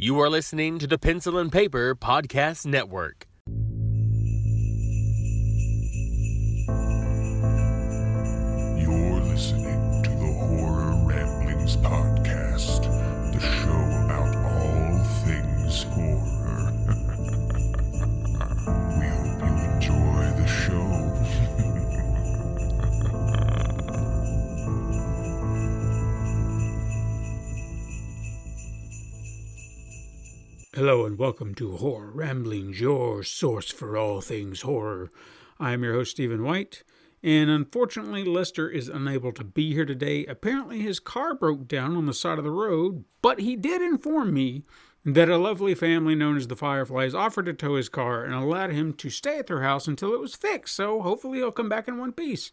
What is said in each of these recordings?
You are listening to the Pencil and Paper Podcast Network. You're listening to the Horror Ramblings Podcast, the show about all things horror. We hope you enjoy the show. Hello and welcome to Horror Ramblings, your source for all things horror. I am your host, Stephen White, and unfortunately Lester is unable to be here today. Apparently his car broke down on the side of the road, but he did inform me that a lovely family known as the Fireflies offered to tow his car and allowed him to stay at their house until it was fixed, so hopefully he'll come back in one piece.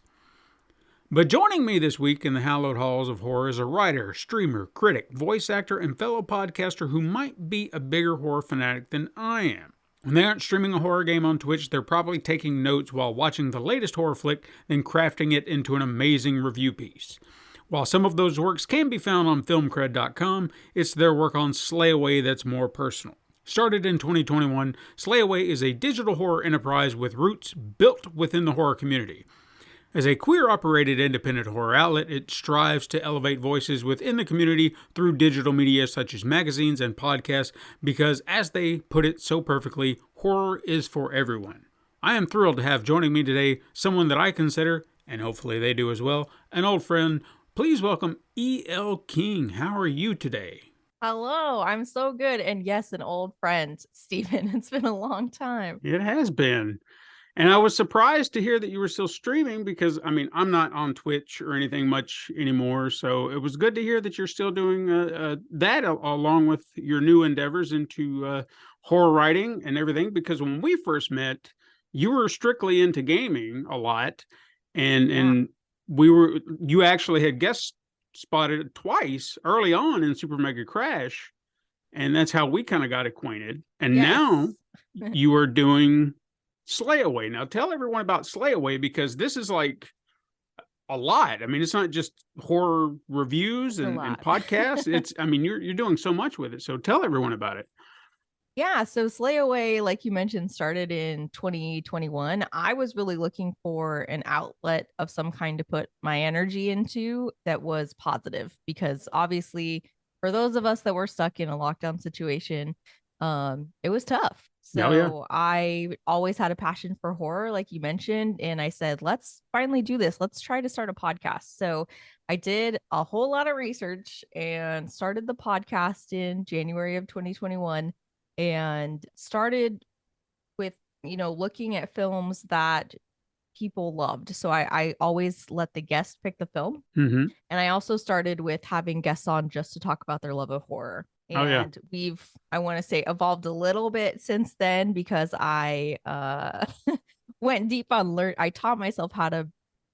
But joining me this week in the hallowed halls of horror is a writer, streamer, critic, voice actor, and fellow podcaster who might be a bigger horror fanatic than I am. When they aren't streaming a horror game on Twitch, they're probably taking notes while watching the latest horror flick, then crafting it into an amazing review piece. While some of those works can be found on filmcred.com, it's their work on Slayaway that's more personal. Started in 2021, Slayaway is a digital horror enterprise with roots built within the horror community. As a queer-operated independent horror outlet, it strives to elevate voices within the community through digital media such as magazines and podcasts because, as they put it so perfectly, horror is for everyone. I am thrilled to have joining me today someone that I consider, and hopefully they do as well, an old friend. Please welcome E.L. King. How are you today? Hello, I'm so good. And yes, an old friend, Stephen. It's been a long time. It has been. And I was surprised to hear that you were still streaming because, I'm not on Twitch or anything much anymore. So it was good to hear that you're still doing that along with your new endeavors into horror writing and everything. Because when we first met, you were strictly into gaming a lot. And you actually had guest spotted twice early on in Super Mega Crash. And that's how we kind of got acquainted. And now you are doing Slayaway. Now tell everyone about Slayaway because this is like a lot. It's not just horror reviews and podcasts. It's you're doing so much with it. So tell everyone about it. Yeah, so Slayaway, like you mentioned, started in 2021. I was really looking for an outlet of some kind to put my energy into that was positive because obviously for those of us that were stuck in a lockdown situation, it was tough. So I always had a passion for horror, like you mentioned. And I said, let's finally do this. Let's try to start a podcast. So I did a whole lot of research and started the podcast in January of 2021 and started with, looking at films that people loved. So I always let the guest pick the film. Mm-hmm. And I also started with having guests on just to talk about their love of horror. And we've, I want to say, evolved a little bit since then because I went deep on I taught myself how to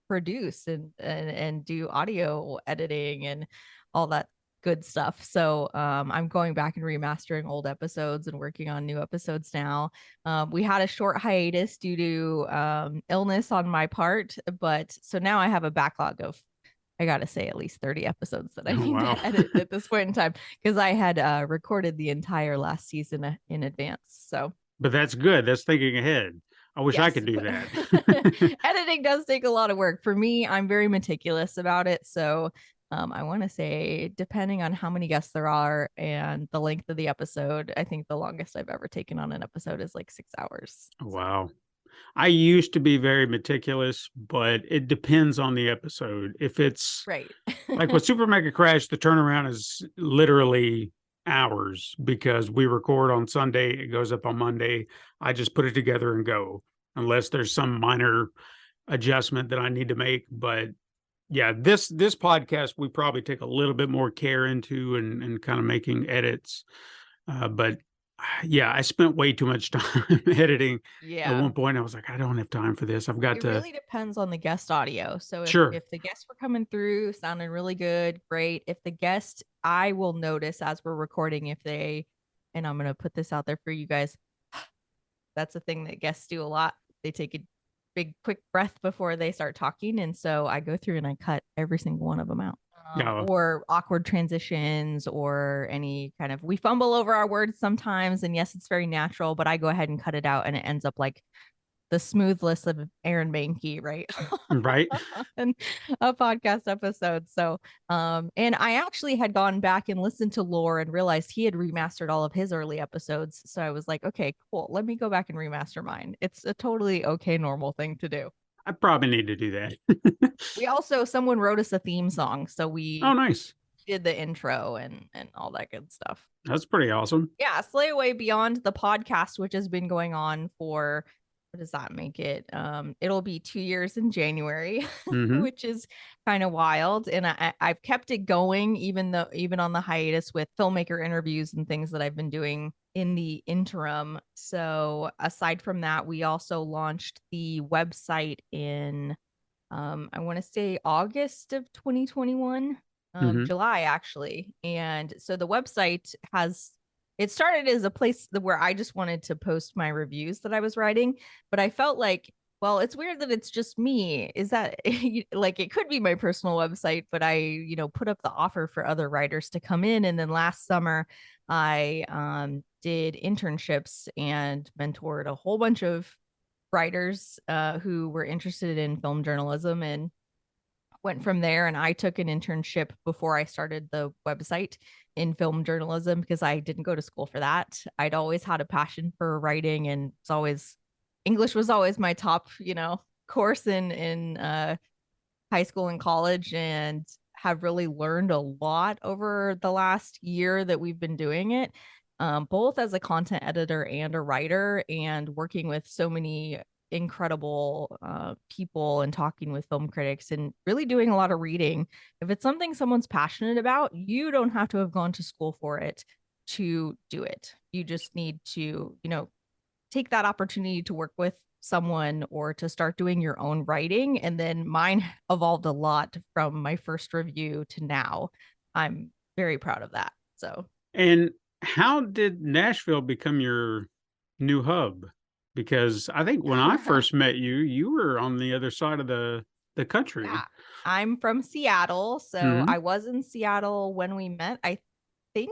produce and do audio editing and all that good stuff. So I'm going back and remastering old episodes and working on new episodes now. We had a short hiatus due to illness on my part, but so now I have a backlog of, I gotta say, at least 30 episodes that I need to edit at this point in time because I had recorded the entire last season in advance. So, but that's good. That's thinking ahead. I wish I could do that. Editing does take a lot of work. For me, I'm very meticulous about it. So I want to say, depending on how many guests there are and the length of the episode, I think the longest I've ever taken on an episode is like 6 hours. Wow. I used to be very meticulous, but it depends on the episode. If it's right, like with Super Mega Crash, the turnaround is literally hours because we record on Sunday, it goes up on Monday. I just put it together and go, unless there's some minor adjustment that I need to make. But yeah, this podcast we probably take a little bit more care into and kind of making edits. But yeah, I spent way too much time editing. Yeah. At one point, I was like, I don't have time for this. I've got to. It really depends on the guest audio. So if the guests were coming through, sounding really good, great. If the guest, I will notice as we're recording if they, and I'm going to put this out there for you guys. That's a thing that guests do a lot. They take a big, quick breath before they start talking. And so I go through and I cut every single one of them out. Yeah. or awkward transitions or any kind of, we fumble over our words sometimes. And yes, it's very natural, but I go ahead and cut it out and it ends up like the smooth list of Aaron Mahnke, right? Right. And a podcast episode. So, and I actually had gone back and listened to Lore and realized he had remastered all of his early episodes. So I was like, okay, cool. Let me go back and remaster mine. It's a totally okay, normal thing to do. I probably need to do that. We also, someone wrote us a theme song. So Oh, we nice. did the intro and all that good stuff. That's pretty awesome. Yeah, Slay Away Beyond the podcast, which has been going on for, what does that make it? It'll be 2 years in January, Hmm. which is kind of wild. And I've kept it going, even on the hiatus with filmmaker interviews and things that I've been doing in the interim. So aside from that, we also launched the website in I want to say August of 2021. Mhm. July actually. And so the website it started as a place where I just wanted to post my reviews that I was writing, but I felt like, well, it's weird that it's just me. Is that like, it could be my personal website, but I, put up the offer for other writers to come in. And then last summer, I did internships and mentored a whole bunch of writers who were interested in film journalism, and went from there. And I took an internship before I started the website in film journalism because I didn't go to school for that. I'd always had a passion for writing, and English was always my top, course in high school and college, and have really learned a lot over the last year that we've been doing it, both as a content editor and a writer, and working with so many incredible people and talking with film critics and really doing a lot of reading. If it's something someone's passionate about, you don't have to have gone to school for it to do it. You just need to, take that opportunity to work with someone or to start doing your own writing. And then mine evolved a lot from my first review to now. I'm very proud of that. So, And how did Nashville become your new hub? Because I think when I first met you, you were on the other side of the country. yeah, I'm from Seattle. So Mhm. I was in Seattle when we met. Think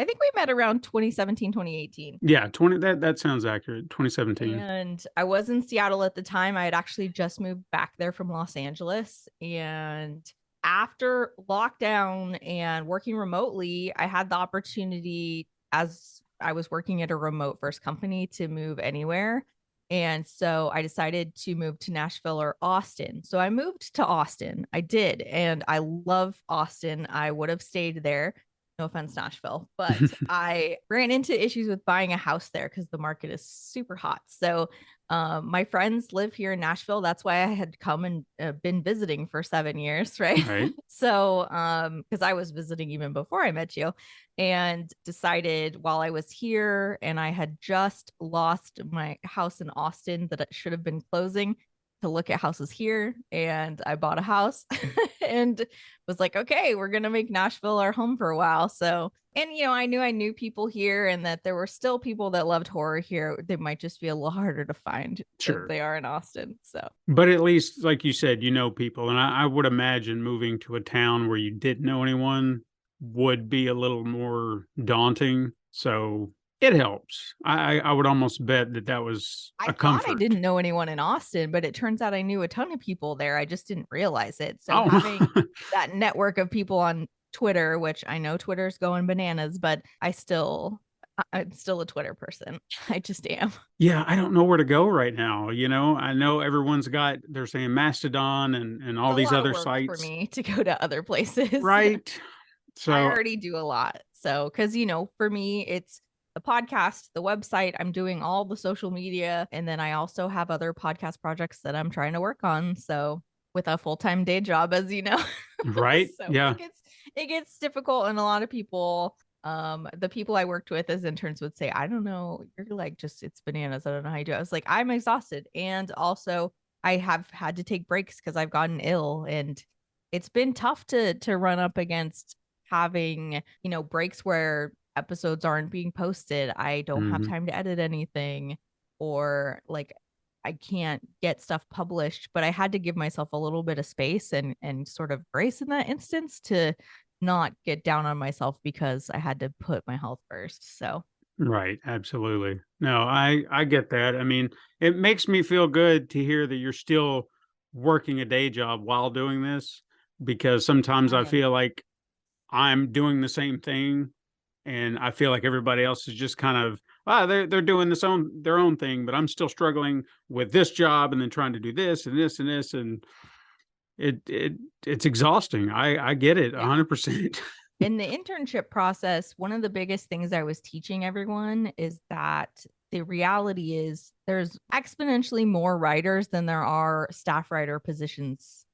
I think we met around 2017, 2018. Yeah, 20 that sounds accurate. 2017. And I was in Seattle at the time. I had actually just moved back there from Los Angeles. And after lockdown and working remotely, I had the opportunity, as I was working at a remote first company, to move anywhere. And so I decided to move to Nashville or Austin. So I moved to Austin. I did. And I love Austin. I would have stayed there. No offense, Nashville, but I ran into issues with buying a house there because the market is super hot. So my friends live here in Nashville. That's why I had come and been visiting for 7 years, right? Right. So because I was visiting even before I met you, and decided while I was here and I had just lost my house in Austin that it should have been closing, to look at houses here. And I bought a house and was like, okay, we're going to make Nashville our home for a while. So, and I knew people here, and that there were still people that loved horror here. They might just be a little harder to find Sure. than they are in Austin. So, But at least, like you said, you know people. And I would imagine moving to a town where you didn't know anyone would be a little more daunting. So it helps. I would almost bet that was I a thought I comfort. didn't know anyone in Austin, but it turns out I knew a ton of people there. I just didn't realize it. So Oh, having that network of people on Twitter, which I know Twitter's going bananas, but I'm still a Twitter person. I just am. yeah. I don't know where to go right now. I know they're saying Mastodon and all It's a these lot of other work for sites. me to go to other places. Right. I So, already do a lot. So, because, for me, it's the podcast, the website, I'm doing all the social media. And then I also have other podcast projects that I'm trying to work on. So, with a full time day job, as you know. right. So Yeah. it gets difficult. And a lot of people, the people I worked with as interns would say, I don't know, you're like, just, it's bananas. I don't know how you do it. I was like, I'm exhausted. And also, I have had to take breaks because I've gotten ill, and it's been tough to run up against having, breaks where episodes aren't being posted. I don't have Mhm. time to edit anything, or like I can't get stuff published, but I had to give myself a little bit of space and sort of grace in that instance to not get down on myself because I had to put my health first. So Right, absolutely. No, I get that. I mean, it makes me feel good to hear that you're still working a day job while doing this, because sometimes I I am. feel like I'm doing the same thing, and I feel like everybody else is just kind of, they're doing their own thing, but I'm still struggling with this job and then trying to do this and this and this, and it's exhausting. I get it Yeah. 100%. In the internship process, one of the biggest things I was teaching everyone is that the reality is there's exponentially more writers than there are staff writer positions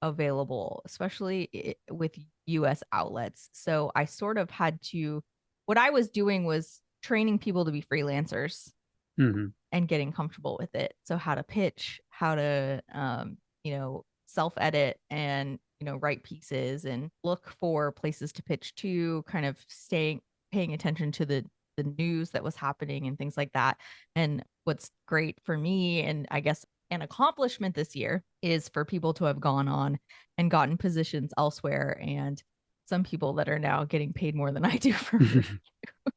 available, especially with US outlets. So I sort of had to, what I was doing was training people to be freelancers Hmm. and getting comfortable with it. So how to pitch, how to, self edit and, write pieces and look for places to pitch to, kind of paying attention to the news that was happening and things like that. And what's great for me, and I guess an accomplishment this year, is for people to have gone on and gotten positions elsewhere, and some people that are now getting paid more than I do for reviews.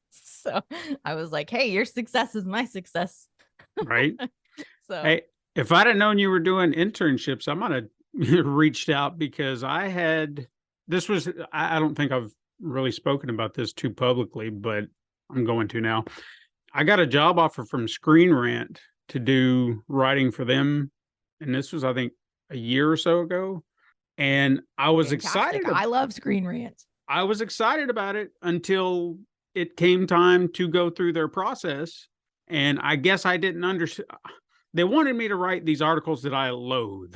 So I was like, hey, your success is my success. Right. So Hey, if I'd have known you were doing internships, I might have reached out, because I don't think I've really spoken about this too publicly, but I'm going to now. I got a job offer from Screen Rant to do writing for them. And this was, I think, a year or so ago. And fantastic. I love Screen Rant. I was excited about it until it came time to go through their process. And I guess I didn't understand. They wanted me to write these articles that I loathe.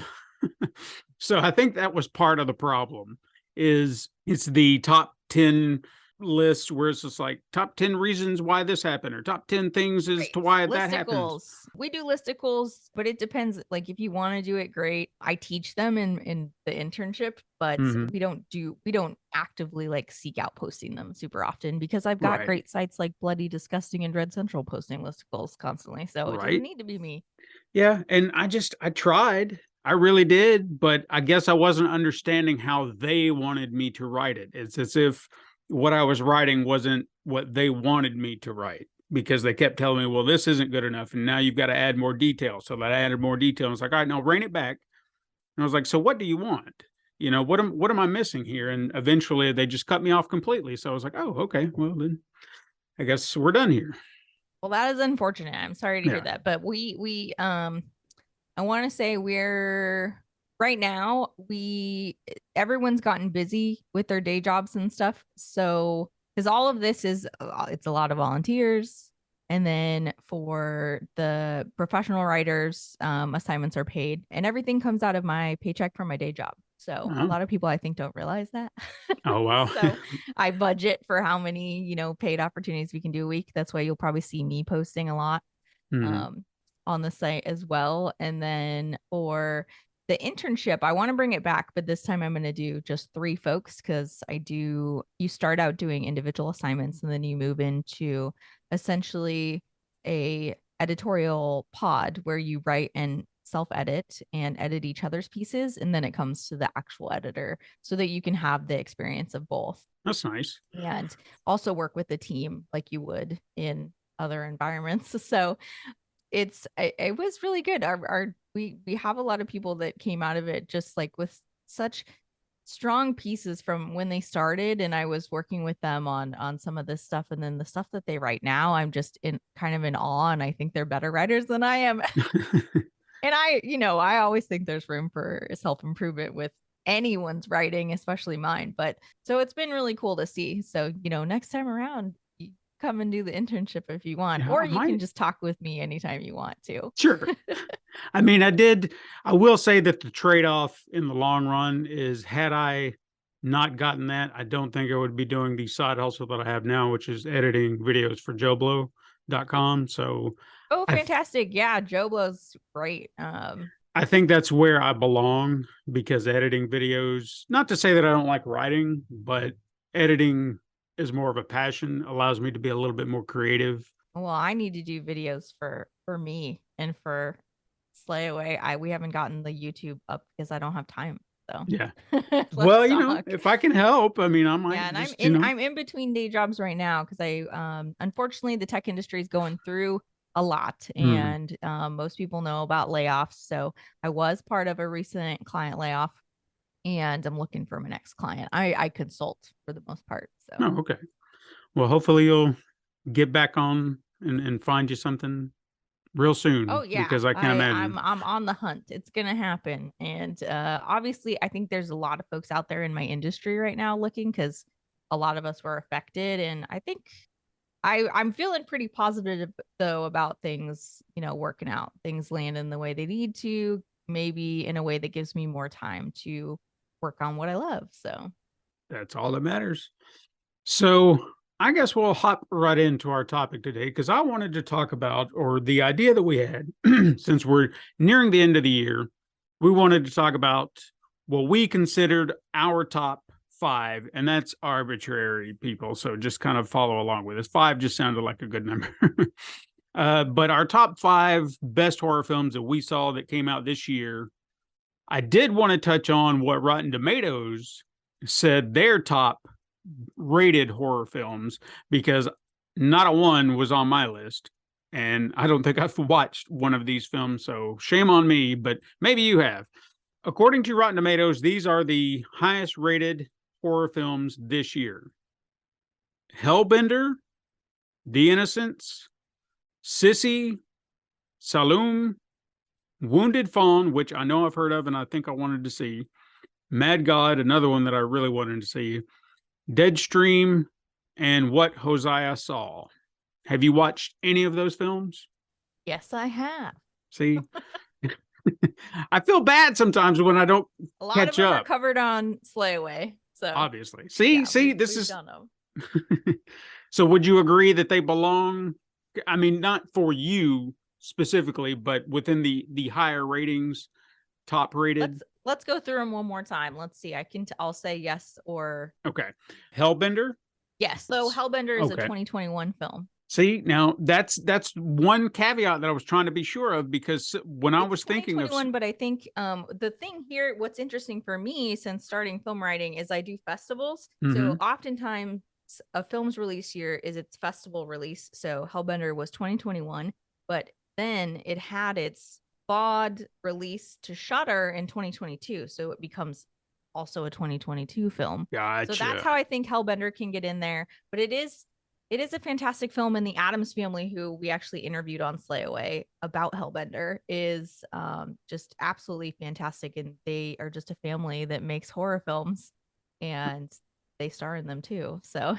So I think that was part of the problem. Is it's the top 10 list where it's just like top 10 reasons why this happened, or top 10 things as to why that happens. Listicles. We do listicles, but it depends. Like if you want to do it, great. I teach them in the internship, but Mhm. we don't actively like seek out posting them super often, because I've got Right. great sites like Bloody Disgusting and Dread Central posting listicles constantly. So it doesn't Right. need to be me. Yeah. And I tried. I really did, but I guess I wasn't understanding how they wanted me to write it. It's as if what I was writing wasn't what they wanted me to write, because they kept telling me, well, this isn't good enough. And now you've got to add more detail. So that I added more detail. And it's like, all right, now rein it back. And I was like, so what do you want? What am I missing here? And eventually they just cut me off completely. So I was like, oh, okay, well then I guess we're done here. Well, that is unfortunate. I'm sorry to hear Yeah. that. But I want to say we're right now, everyone's gotten busy with their day jobs and stuff. So, because all of this it's a lot of volunteers. And then for the professional writers, assignments are paid, and everything comes out of my paycheck from my day job. So a lot of people, I think, don't realize that. Oh, wow. So I budget for how many, paid opportunities we can do a week. That's why you'll probably see me posting a lot. Mhm. On the site as well. And then for the internship, I want to bring it back, but this time I'm going to do just 3 folks, because you start out doing individual assignments and then you move into essentially a editorial pod where you write and self-edit and edit each other's pieces, and then it comes to the actual editor so that you can have the experience of both. That's nice. And also work with the team like you would in other environments. So it was really good. We have a lot of people that came out of it just like with such strong pieces from when they started, and I was working with them on some of this stuff, and then the stuff that they write now, I'm just in kind of in awe, and I think they're better writers than I am. And I always think there's room for self-improvement with anyone's writing, especially mine. But so it's been really cool to see. So, next time around, you come and do the internship if you want, Yeah, or I you can might. just talk with me anytime you want to. Sure. I mean, I will say that the trade-off in the long run is, had I not gotten that, I don't think I would be doing the side hustle that I have now, which is editing videos for JoBlo.com. So Oh, I fantastic. Yeah, Joe Blow's great. I think that's where I belong, because editing videos, not to say that I don't like writing, but editing is more of a passion, allows me to be a little bit more creative. Well, I need to do videos for me and for Slay Away. We haven't gotten the YouTube up because I don't have time. So Yeah. let's Well, talk. if I can help, I mean, I might Yeah, and just, I'm in between day jobs right now because I unfortunately the tech industry is going through a lot, Mhm. and most people know about layoffs. So I was part of a recent client layoff, and I'm looking for my next client. I consult for the most part. So Oh, okay. Well, hopefully you'll get back on and find you something real oh soon yeah, because I can't imagine. I'm on the hunt. It's gonna happen, and obviously I think there's a lot of folks out there in my industry right now looking because a lot of us were affected, and I think I'm feeling pretty positive though about things, working out, things landing the way they need to, maybe in a way that gives me more time to work on what I love. So, That's all that matters. So I guess we'll hop right into our topic today because I wanted to talk about, or the idea that we had, since we're nearing the end of the year, we wanted to talk about what we considered our top five, and that's arbitrary, people. So just kind of follow along with us. Five just sounded like a good number. But our top five best horror films that we saw that came out this year. I did want to touch on what Rotten Tomatoes said their top rated horror films because not a one was on my list. And I don't think I've watched one of these films, so shame on me, but maybe you have. According to Rotten Tomatoes, these are the highest rated horror films this year: Hellbender, The Innocents, Sissy, Saloon, Wounded Fawn, which I know I've heard of and I think I wanted to see, Mad God, another one that I really wanted to see, Deadstream, and What Hosea Saw. Have you watched any of those films? yes, I have. See, I feel bad sometimes when I don't A lot of catch them are up. covered on Slayaway. So, Obviously, yeah, this we've is. done them. So, would you agree that they belong? I mean, not for you specifically, but within the higher ratings, top rated. Let's go through them one more time. Let's see. I'll say yes or Okay, Hellbender. yes. So Hellbender is a Okay. 2021 film. See, now that's one caveat that I was trying to be sure of because when I was thinking of 2021, but I think the thing here, what's interesting for me since starting film writing is I do festivals. So Mhm. oftentimes a film's release year is its festival release. So Hellbender was 2021, but then it had its VOD release to Shudder in 2022. So it becomes also a 2022 film. Gotcha. So that's how I think Hellbender can get in there. But it is a fantastic film, and the Addams family, who we actually interviewed on Slayaway about Hellbender, is just absolutely fantastic. And they are just a family that makes horror films, and they star in them too. So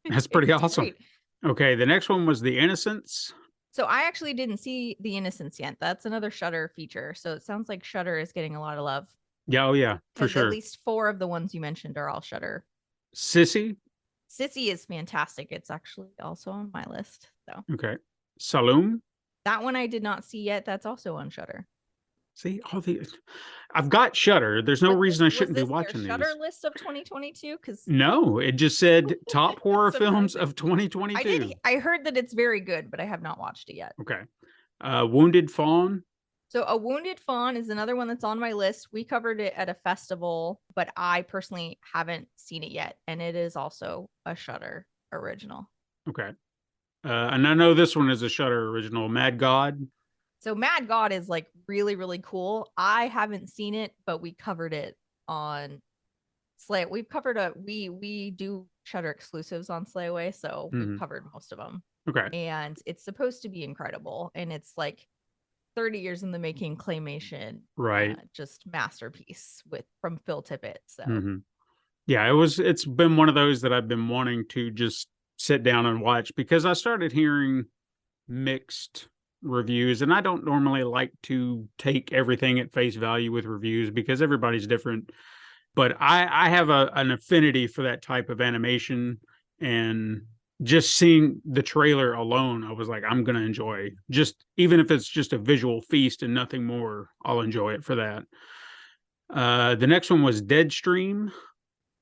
That's pretty it's awesome. great. Okay, the next one was The Innocents. So I actually didn't see The Innocents yet. That's another Shudder feature. So it sounds like Shudder is getting a lot of love Yeah, oh yeah, for because at sure. least 4 of the ones you mentioned are all Shudder. Sissy. Sissy is fantastic. It's actually also on my list. So Okay. Saloon. that one I did not see yet. That's also on Shudder. See, all the I've got Shudder. There's no reason I shouldn't be watching their Shudder these. list of 2022? Because No, it just said top horror films surprising. of 2022. I heard that it's very good, but I have not watched it yet. Okay. Wounded Fawn. So A Wounded Fawn is another one that's on my list. We covered it at a festival, but I personally haven't seen it yet, and it is also a Shudder original. Okay. And I know this one is a Shudder original, Mad God. So Mad God is like really, really cool. I haven't seen it, but we covered it on Slay. We've covered we do Shudder exclusives on Slayaway, so we've covered most of them. Okay. And it's supposed to be incredible, and it's like 30 years in the making claymation, Right. just masterpiece from Phil Tippett. So Yeah, it's been one of those that I've been wanting to just sit down and watch because I started hearing mixed reviews, and I don't normally like to take everything at face value with reviews because everybody's different. But I have an affinity for that type of animation, and just seeing the trailer alone, I was like, I'm gonna enjoy, just even if it's just a visual feast and nothing more, I'll enjoy it for that. The next one was Deadstream.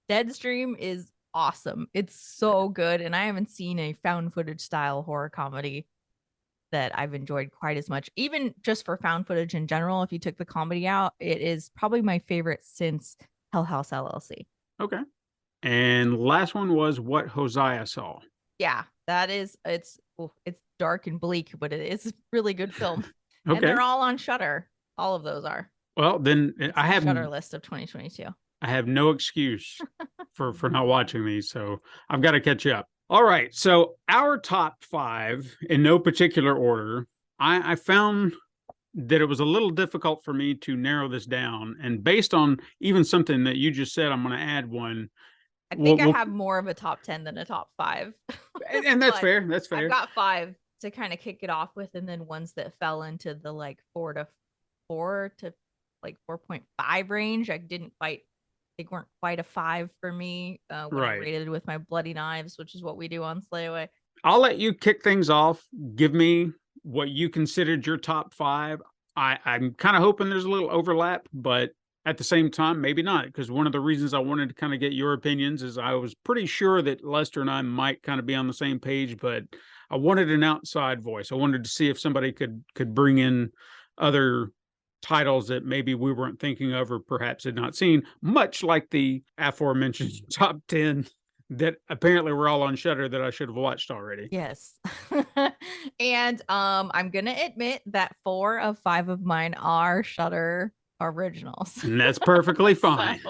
Deadstream is awesome. It's so good, and I haven't seen a found footage style horror comedy that I've enjoyed quite as much. Even just for found footage in general, if you took the comedy out, it is probably my favorite since Hell House LLC. Okay. And last one was What Hosea Saw. Yeah, that is it's dark and bleak, but it is a really good film. And Okay. they're all on Shudder. All of those are. Well, then It's I the have Shudder list of 2022. I have no excuse for not watching these, so I've got to catch up. All right, so our top 5 in no particular order. I found that it was a little difficult for me to narrow this down, and based on even something that you just said, I'm going to add one. I think I have more of a top 10 than a top 5. And that's fair. That's fair. I've got 5 to kind of kick it off with, and then ones that fell into the like 4 to 4.5 range. They weren't quite a 5 for me when I rated with my bloody knives, which is what we do on Slayaway. I'll let you kick things off. Give me what you considered your top 5. I'm kind of hoping there's a little overlap, but at the same time, maybe not, because one of the reasons I wanted to kind of get your opinions is I was pretty sure that Lester and I might kind of be on the same page, but I wanted an outside voice. I wanted to see if somebody could bring in other titles that maybe we weren't thinking of or perhaps had not seen, much like the aforementioned top 10 that apparently were all on Shudder that I should have watched already. Yes. And I'm going to admit that 4 of 5 of mine are Shudder originals. And that's perfectly fine.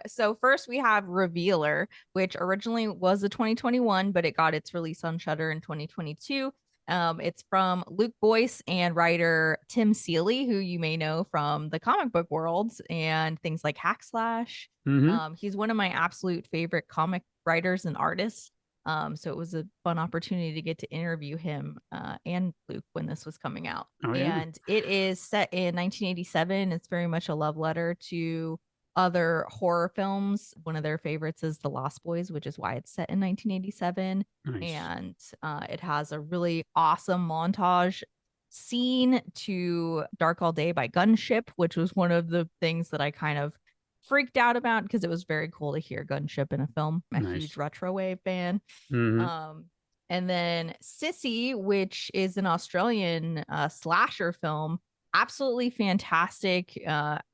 So first we have Revealer, which originally was a 2021, but it got its release on Shudder in 2022. It's from Luke Boyce and writer Tim Seeley, who you may know from the comic book world and things like Hack Slash. He's one of my absolute favorite comic writers and artists. So it was a fun opportunity to get to interview him and Luke when this was coming out. And it is set in 1987. It's very much a love letter to other horror films. One of their favorites is The Lost Boys, which is why it's set in 1987. And it has a really awesome montage scene to Dark All Day by Gunship, which was one of the things that I kind of freaked out about because it was very cool to hear Gunship in a film. I'm a huge retro wave fan. And then Sissy, which is an Australian slasher film, absolutely fantastic.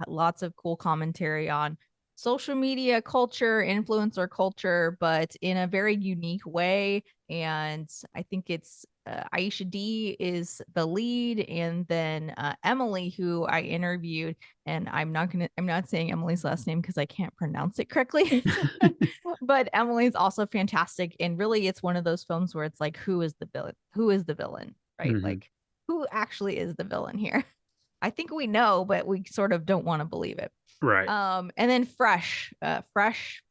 Lots of cool commentary on social media culture, influencer culture, but in a very unique way. And I think it's Aisha D is the lead, and then Emily, who I interviewed, and I'm not saying Emily's last name because I can't pronounce it correctly, but Emily's also fantastic. And really, it's one of those films where it's like, who is the villain, right? Like, who actually is the villain here? I think we know, but we sort of don't want to believe it. Right. And then Fresh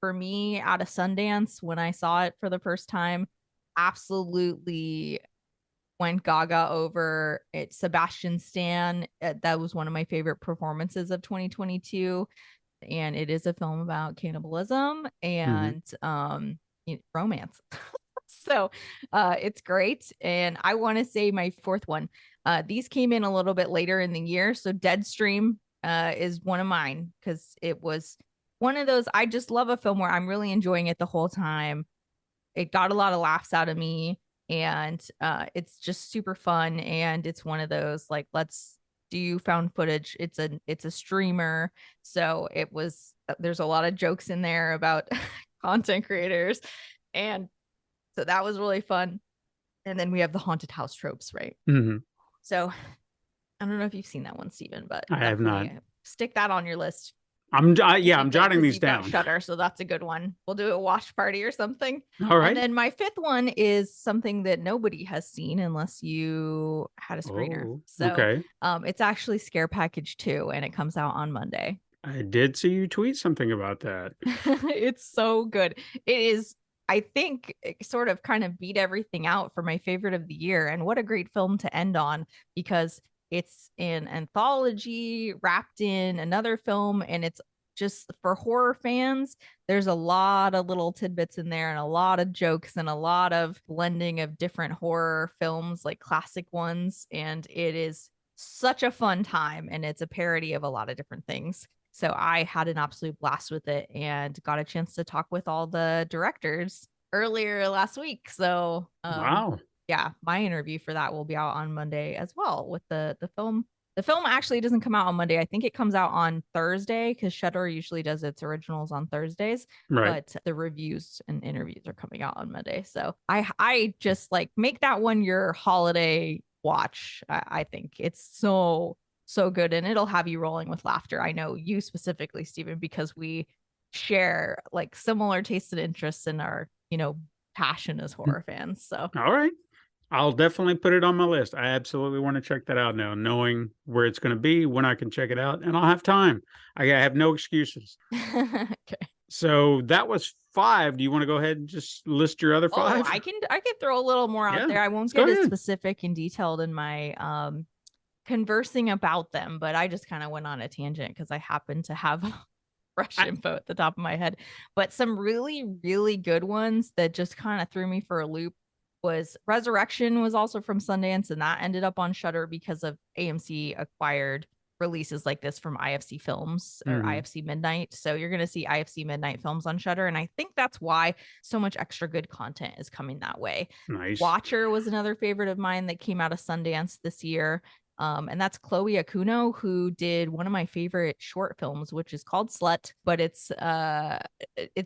for me out of Sundance when I saw it for the first time, absolutely went gaga over it. Sebastian Stan, that was one of my favorite performances of 2022. And it is a film about cannibalism and romance. So it's great. And I want to say my 4th one. These came in a little bit later in the year. So Deadstream is one of mine because it was one of those. I just love a film where I'm really enjoying it the whole time. It got a lot of laughs out of me, and it's just super fun. And it's one of those like, let's do found footage. It's a streamer, so there's a lot of jokes in there about content creators, and so that was really fun. And then we have the haunted house tropes, right? So I don't know if you've seen that one, Stephen, but I have not. Stick that on your list. I'm jotting these down. Shudder, so that's a good one. We'll do a watch party or something. All right. And then my 5th one is something that nobody has seen unless you had a screener. It's actually Scare Package 2, and it comes out on Monday. I did see you tweet something about that. It's so good. It is. I think it sort of kind of beat everything out for my favorite of the year. And what a great film to end on, because it's an anthology wrapped in another film. And it's just for horror fans. There's a lot of little tidbits in there and a lot of jokes and a lot of blending of different horror films, like classic ones. And it is such a fun time. And it's a parody of a lot of different things. So I had an absolute blast with it and got a chance to talk with all the directors earlier last week. So wow. yeah, my interview for that will be out on Monday as well with the film. The film actually doesn't come out on Monday. I think it comes out on Thursday because Shudder usually does its originals on Thursdays, Right. but the reviews and interviews are coming out on Monday. So I just like make that one your holiday watch. I think it's so good, and it'll have you rolling with laughter. I know you specifically, Stephen, because we share like similar tastes and interests in our passion as horror fans. So All right. I'll definitely put it on my list. I absolutely want to check that out now, knowing where it's going to be, when I can check it out, and I'll have time. I have no excuses. okay. So that was 5. Do you want to go ahead and just list your other 5? I can throw a little more out Yeah, there. I won't go get as ahead. specific and detailed in my conversing about them, but I just kind of went on a tangent because I happen to have fresh info at the top of my head. But some really, really good ones that just kind of threw me for a loop was Resurrection was also from Sundance, and that ended up on Shudder because of AMC acquired releases like this from IFC Films or IFC Midnight. So you're going to see IFC Midnight films on Shudder, and I think that's why so much extra good content is coming that way. Nice. Watcher was another favorite of mine that came out of Sundance this year. And that's Chloe Akuno, who did one of my favorite short films, which is called Slut, but it's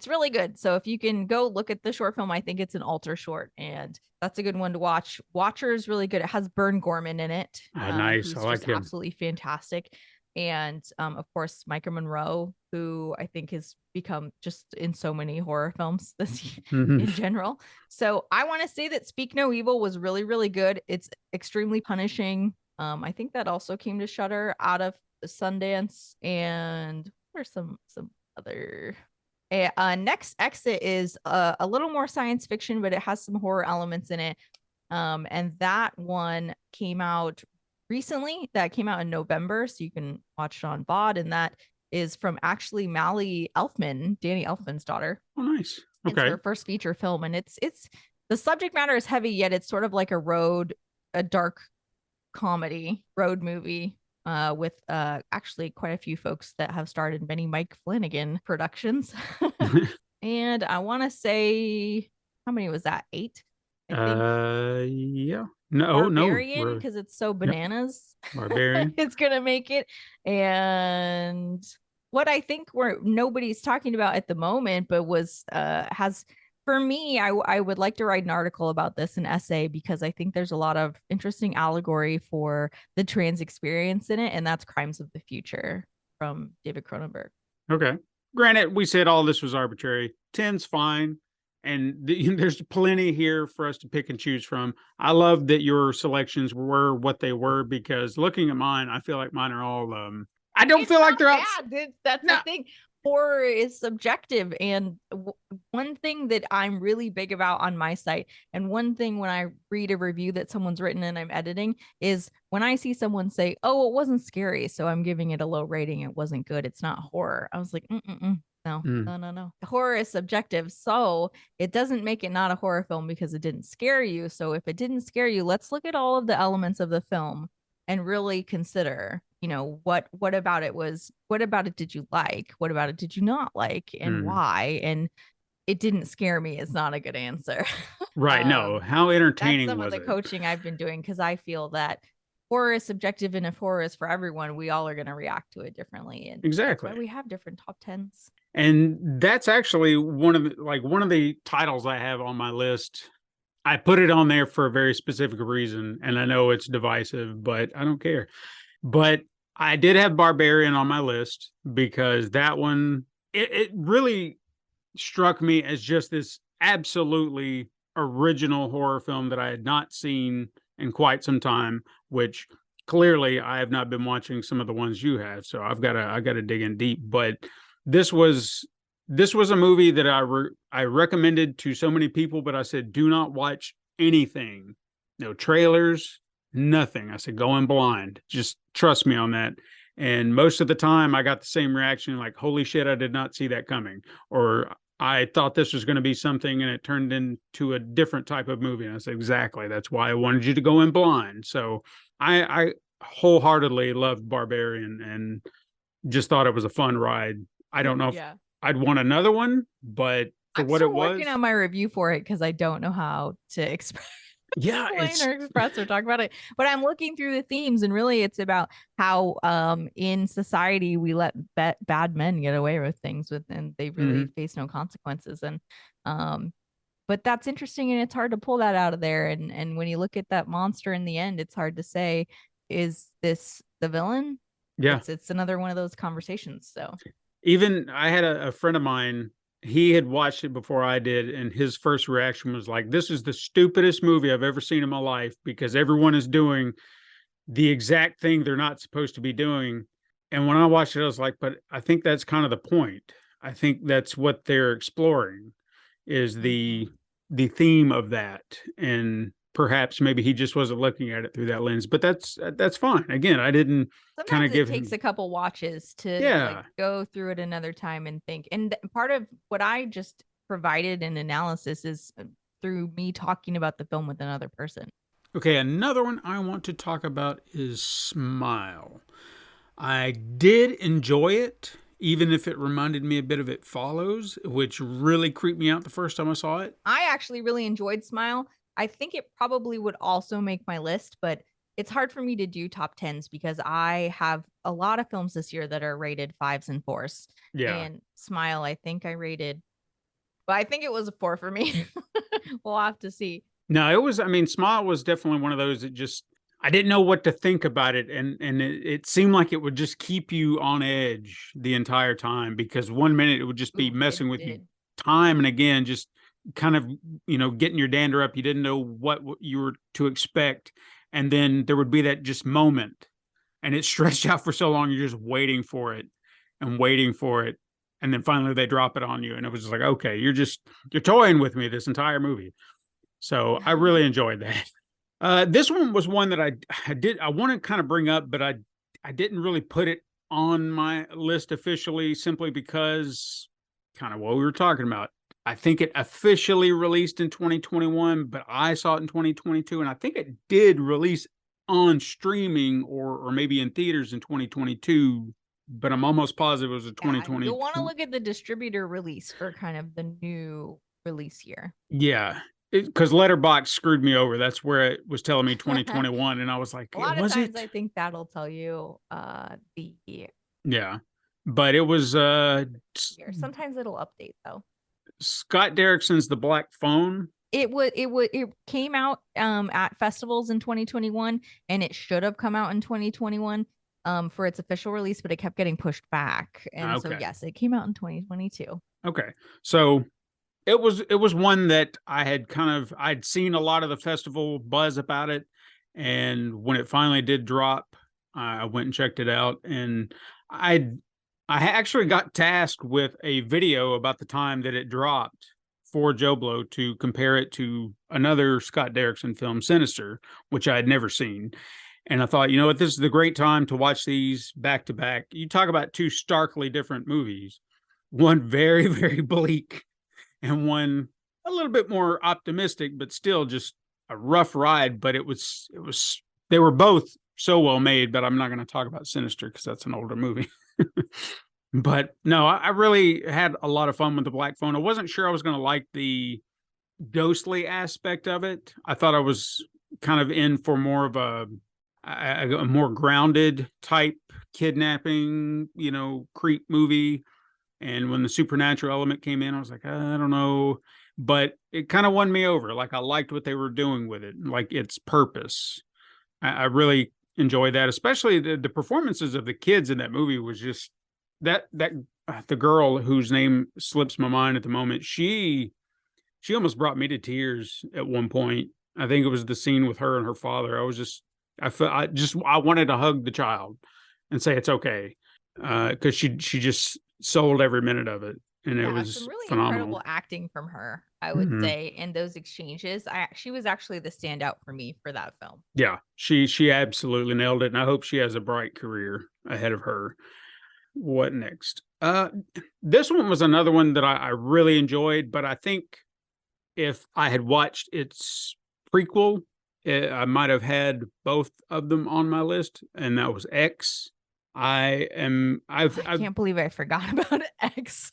really good. So if you can go look at the short film, I think it's an alter short, and that's a good one to watch. Watcher is really good. It has Bern Gorman in it. Nice. I like him. Absolutely fantastic. And of course, Micah Monroe, who I think has become just in so many horror films this year in general. So I want to say that Speak No Evil was really, really good. It's extremely punishing. I think that also came to Shudder out of Sundance, and there's some other. Next Exit is a little more science fiction, but it has some horror elements in it. And that one came out recently. That came out in November, so you can watch it on VOD. And that is from actually Mally Elfman, Danny Elfman's daughter. Oh, nice. Okay. It's her first feature film, and it's the subject matter is heavy, yet it's sort of like a dark comedy road movie with actually quite a few folks that have starred in many Mike Flanagan productions. And I want to say, how many was that? 8? I think. Yeah. No, Barbarian, because it's so bananas. Yep. Barbarian. It's gonna make it. And what I think nobody's talking about at the moment, but has. For me, I would like to write an article about this, an essay, because I think there's a lot of interesting allegory for the trans experience in it, and that's Crimes of the Future from David Cronenberg. Okay. Granted, we said all this was arbitrary. 10's fine, and there's plenty here for us to pick and choose from. I love that your selections were what they were, because looking at mine, I feel like mine are all I don't feel like they're bad. That's the thing. Horror is subjective, and one thing that I'm really big about on my site, and one thing when I read a review that someone's written and I'm editing, is when I see someone say, "Oh, it wasn't scary, so I'm giving it a low rating. It wasn't good. It's not horror." I was like, No. Horror is subjective, so it doesn't make it not a horror film because it didn't scare you. So if it didn't scare you, let's look at all of the elements of the film and really consider, what about it did you like? What about it did you not like, and why? And it didn't scare me is not a good answer. Right. No. How entertaining was it? That's some of the coaching I've been doing, because I feel that horror is subjective, and if horror is for everyone, we all are going to react to it differently. And exactly. that's why we have different top 10s. And that's actually one of the titles I have on my list. I put it on there for a very specific reason, and I know it's divisive, but I don't care. But I did have Barbarian on my list because that one, it really struck me as just this absolutely original horror film that I had not seen in quite some time, which clearly I have not been watching some of the ones you have. So I got to dig in deep. But this was a movie that I recommended to so many people, but I said, do not watch anything. No trailers, nothing. I said, go in blind. Just trust me on that. And most of the time I got the same reaction, like, holy shit, I did not see that coming. Or I thought this was going to be something and it turned into a different type of movie. And I said, exactly. That's why I wanted you to go in blind. So I wholeheartedly loved Barbarian and just thought it was a fun ride. I don't know if I'd want another one, but for what it was, I'm working on my review for it because I don't know how to express. Yeah, explain or express or talk about it. But I'm looking through the themes, and really it's about how in society we let bad men get away with things and they really face no consequences. And but that's interesting, and it's hard to pull that out of there. And when you look at that monster in the end, it's hard to say, is this the villain? Yeah. It's another one of those conversations. So Even I had a friend of mine, he had watched it before I did, and his first reaction was like, "This is the stupidest movie I've ever seen in my life because everyone is doing the exact thing they're not supposed to be doing." And when I watched it, I was like, "But I think that's kind of the point. I think that's what they're exploring is the theme of that." And perhaps maybe he just wasn't looking at it through that lens, but that's fine. Again, I didn't kind sometimes of it give takes him, a couple watches to like yeah, go through it another time and think. And part of what I just provided an analysis is through me talking about the film with another person. okay, another one I want to talk about is Smile. I did enjoy it, even if it reminded me a bit of It Follows, which really creeped me out the first time I saw it. I actually really enjoyed Smile. I think it probably would also make my list, but it's hard for me to do top tens because I have a lot of films this year that are rated fives and fours. Yeah. And Smile, I think I rated, but I think it was a four for me. We'll have to see. No, it was, I mean, Smile was definitely one of those that just, I didn't know what to think about it. And it seemed like it would just keep you on edge the entire time because one minute it would just be Ooh, messing it with you did. time and again, just kind of, getting your dander up. You didn't know what you were to expect. And then there would be that just moment and it stretched out for so long. You're just waiting for it and waiting for it. And then finally they drop it on you. And it was just like, okay, you're toying with me this entire movie. So I really enjoyed that. This one was one that I want to kind of bring up, but I didn't really put it on my list officially simply because kind of what we were talking about. I think it officially released in 2021, but I saw it in 2022, and I think it did release on streaming or maybe in theaters in 2022, but I'm almost positive it was a Yeah, 2020. you'll want to look at the distributor release for kind of the new release year. Yeah, because Letterbox screwed me over. That's where it was telling me 2021, and I was like, A lot of was times it? I think that'll tell you the Yeah, but it was year. Sometimes it'll update though. Scott Derrickson's The Black Phone. It came out at festivals in 2021, and it should have come out in 2021 for its official release, but it kept getting pushed back. And so Okay, yes, it came out in 2022. okay, so it was one that I'd seen a lot of the festival buzz about it, and when it finally did drop, I went and checked it out, and I I actually got tasked with a video about the time that it dropped for Joe Blow to compare it to another Scott Derrickson film, Sinister, which I had never seen. And I thought, you know what, this is the great time to watch these back to back. You talk about two starkly different movies, one very, very bleak and one a little bit more optimistic, but still just a rough ride. But they were both so well made, but I'm not going to talk about Sinister because that's an older movie. But no, I really had a lot of fun with the Black Phone. I wasn't sure I was going to like the ghostly aspect of it. I thought I was kind of in for more of a more grounded type kidnapping, creep movie. And when the supernatural element came in, I was like, I don't know. But it kind of won me over. Like I liked what they were doing with it, like its purpose. I really enjoyed that, especially the performances of the kids in that movie was just that the girl whose name slips my mind at the moment. She almost brought me to tears at one point. I think it was the scene with her and her father. I wanted to hug the child and say it's okay because she just sold every minute of it, and it Yeah, was some really phenomenal. incredible acting from her, I would say, in those exchanges. She was actually the standout for me for that film. Yeah, she absolutely nailed it, and I hope she has a bright career ahead of her. What next? This one was another one that I really enjoyed, but I think if I had watched its prequel, I might have had both of them on my list, and that was X. I can't believe I forgot about X.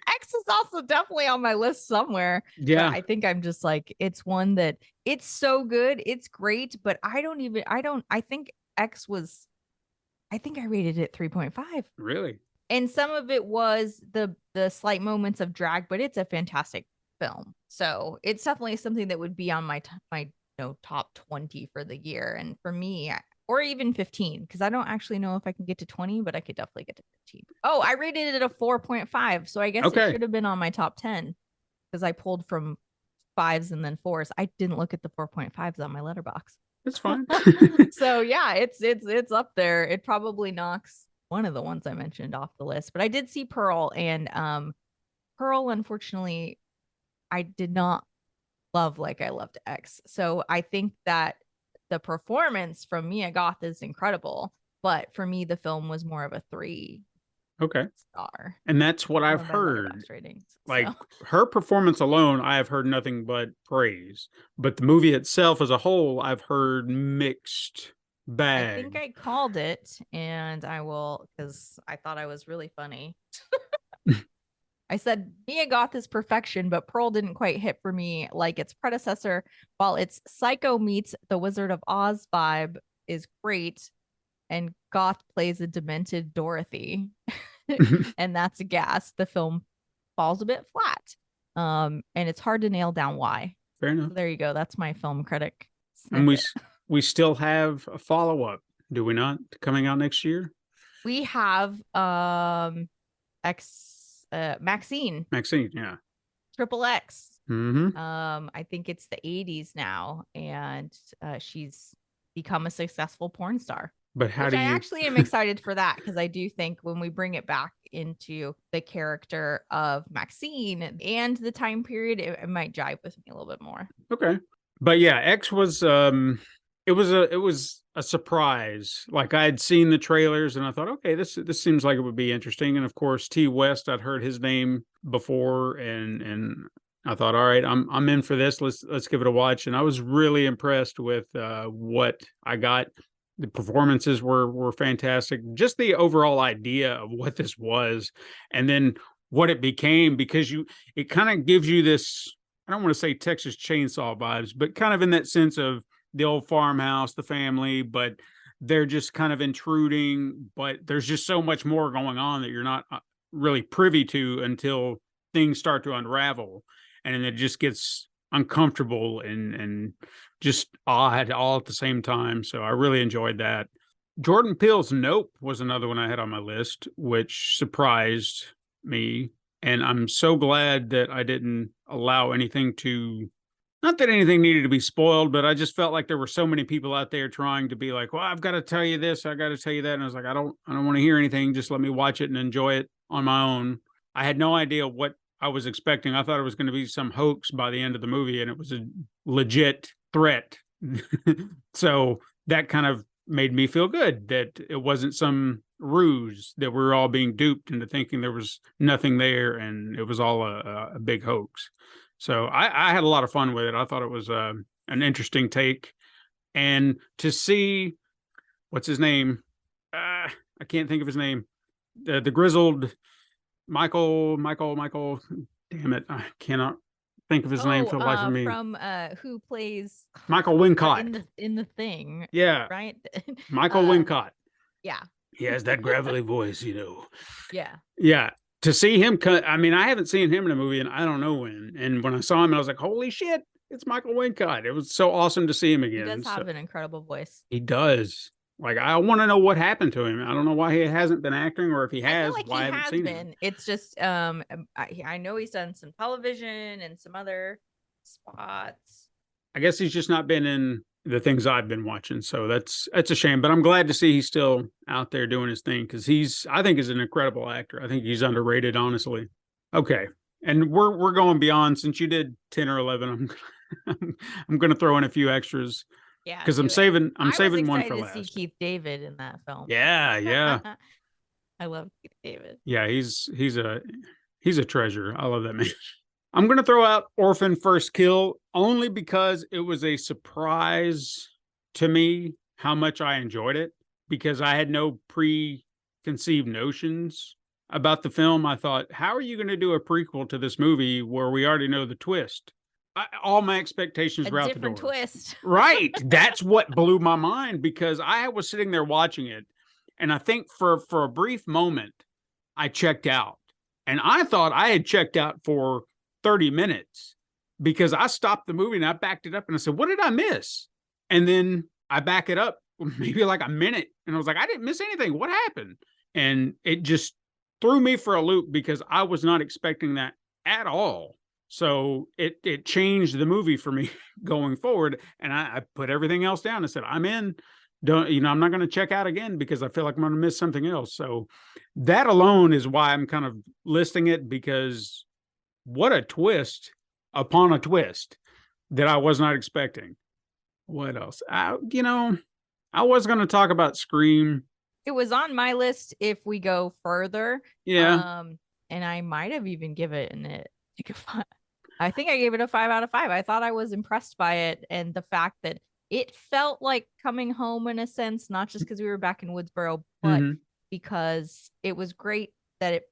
X is also definitely on my list somewhere. yeah, But I think I'm just like, it's one that it's so good. It's great, but I think X was, I think I rated it 3.5. really. And some of it was the slight moments of drag, but it's a fantastic film. So it's definitely something that would be on my top 20 for the year. And for me, or even 15, because I don't actually know if I can get to 20, but I could definitely get to 15. Oh, I rated it a 4.5. So I guess it Okay, should have been on my top 10 because I pulled from fives and then fours. I didn't look at the 4.5s on my letterbox. that's fine. So yeah, it's up there. It probably knocks one of the ones I mentioned off the list. But I did see Pearl, and Pearl, unfortunately, I did not love like I loved X. So I think that the performance from Mia Goth is incredible, but for me, the film was more of a 3 Okay, star. and that's what I've One of my heard. Letterboxd ratings. Like So her performance alone, I have heard nothing but praise. But the movie itself as a whole, I've heard mixed I think bag. I called it, and I will, because I thought I was really funny. I said Mia Goth is perfection, but Pearl didn't quite hit for me like its predecessor. While its Psycho meets the Wizard of Oz vibe is great, and Goth plays a demented Dorothy, and that's a gas. The film falls a bit flat, and it's hard to nail down why. Fair enough. So there you go. That's my film critic And snippet. we still have a follow up, do we not? Coming out next year. We have Maxine, Maxine, yeah. Triple X. Mm-hmm. I think it's the 80s now, and she's become a successful porn star. But how Which do I you? actually am excited for that, because I do think when we bring it back into the character of Maxine and the time period, it might jive with me a little bit more. Okay, but yeah, X was it was a surprise. Like I had seen the trailers and I thought, okay, this seems like it would be interesting. And of course, T West, I'd heard his name before, and I thought, all right, I'm in for this. Let's give it a watch. And I was really impressed with what I got. The performances were fantastic. Just the overall idea of what this was, and then what it became, because it kind of gives you this, I don't want to say Texas Chainsaw vibes, but kind of in that sense of the old farmhouse, the family, but they're just kind of intruding, but there's just so much more going on that you're not really privy to until things start to unravel. And then it just gets uncomfortable and just odd all at the same time. So I really enjoyed that. Jordan Peele's Nope was another one I had on my list, which surprised me. And I'm so glad that I didn't allow anything to, not that anything needed to be spoiled, but I just felt like there were so many people out there trying to be like, well, I've got to tell you this, I got to tell you that. And I was like, I don't want to hear anything. Just let me watch it and enjoy it on my own. I had no idea what I was expecting. I thought it was going to be some hoax by the end of the movie, and it was a legit threat. So that kind of made me feel good that it wasn't some ruse, that we were all being duped into thinking there was nothing there and it was all a big hoax. So I had a lot of fun with it. I thought it was an interesting take. And to see, what's his name? I can't think of his name. The grizzled Michael. Damn it, I cannot think of his name for the life of me. From who plays Michael Wincott in the Thing. Yeah, Right. Michael Wincott. Yeah. He has that gravelly voice, Yeah. Yeah. To see him, I mean, I haven't seen him in a movie and I don't know when. And when I saw him, I was like, holy shit, it's Michael Wincott. It was so awesome to see him again. He does have an incredible voice. He does. Like, I want to know what happened to him. I don't know why he hasn't been acting, or if he has, like why I haven't seen him. It's just, I know he's done some television and some other spots. I guess he's just not been in the things I've been watching. So that's a shame, but I'm glad to see he's still out there doing his thing, because I think he's an incredible actor. I think he's underrated, honestly. Okay. And we're going beyond, since you did 10 or 11. I'm going to throw in a few extras. Yeah. Because I'm saving one for to last. see Keith David in that film. Yeah. I love Keith David. Yeah, he's a treasure. I love that man. I'm going to throw out Orphan First Kill only because it was a surprise to me how much I enjoyed it. because I had no preconceived notions about the film. I thought, how are you going to do a prequel to this movie where we already know the twist? All my expectations A were out the different door. twist. Right. That's what blew my mind, because I was sitting there watching it, and I think for a brief moment, I checked out. And I thought I had checked out for 30 minutes, because I stopped the movie and I backed it up and I said, what did I miss? And then I back it up maybe like a minute, and I was like, I didn't miss anything. What happened? And it just threw me for a loop, because I was not expecting that at all. So it changed the movie for me going forward. And I put everything else down and said, I'm in. I'm not going to check out again, because I feel like I'm going to miss something else. So that alone is why I'm kind of listing it, because what a twist upon a twist that I was not expecting. What else? I was going to talk about Scream. It was on my list if we go further. Yeah. And I might have even given it like a 5. I think I gave it a 5 out of 5. I thought I was impressed by it, and the fact that it felt like coming home in a sense, not just because we were back in Woodsboro, but because it was great that it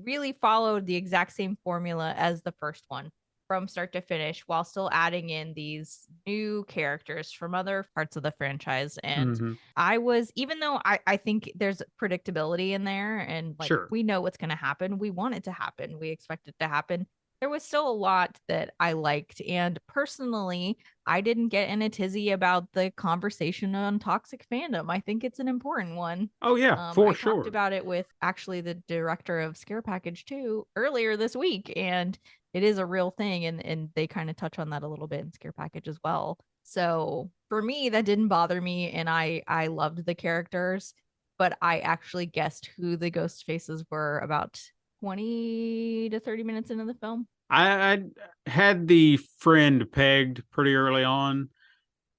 really followed the exact same formula as the first one from start to finish, while still adding in these new characters from other parts of the franchise. And I was, even though I think there's predictability in there, and like, Sure. we know what's going to happen, we want it to happen, we expect it to happen, there was still a lot that I liked. And personally, I didn't get in a tizzy about the conversation on toxic fandom. I think it's an important one. Oh yeah, for sure. I talked about it with actually the director of Scare Package 2 earlier this week, and it is a real thing, and they kind of touch on that a little bit in Scare Package as well. So for me, that didn't bother me, and I loved the characters, but I actually guessed who the ghost faces were about 20 to 30 minutes into the film. I had the friend pegged pretty early on,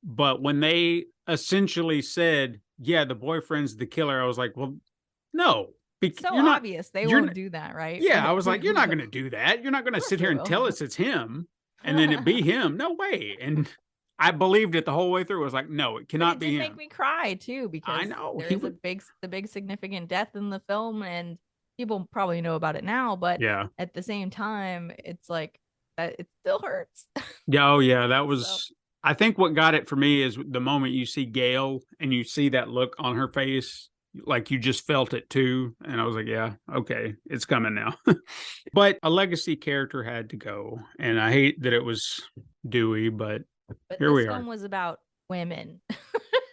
but when they essentially said, yeah, the boyfriend's the killer, I was like, well, no. It's so obvious they won't do that, right? Yeah, I was like, you're not going to do that. You're not going to sit here and tell us it's him and then it be him. No way. And I believed it the whole way through. I was like, no, it cannot be him. It did make me cry too, because I know there is the big significant death in the film, and people probably know about it now, but yeah, at the same time, it's like it still hurts. Yeah, oh yeah, that was. I think what got it for me is the moment you see Gail and you see that look on her face, like you just felt it too. And I was like, yeah, okay, it's coming now. But a legacy character had to go. And I hate that it was Dewey, but here we are. This film was about women.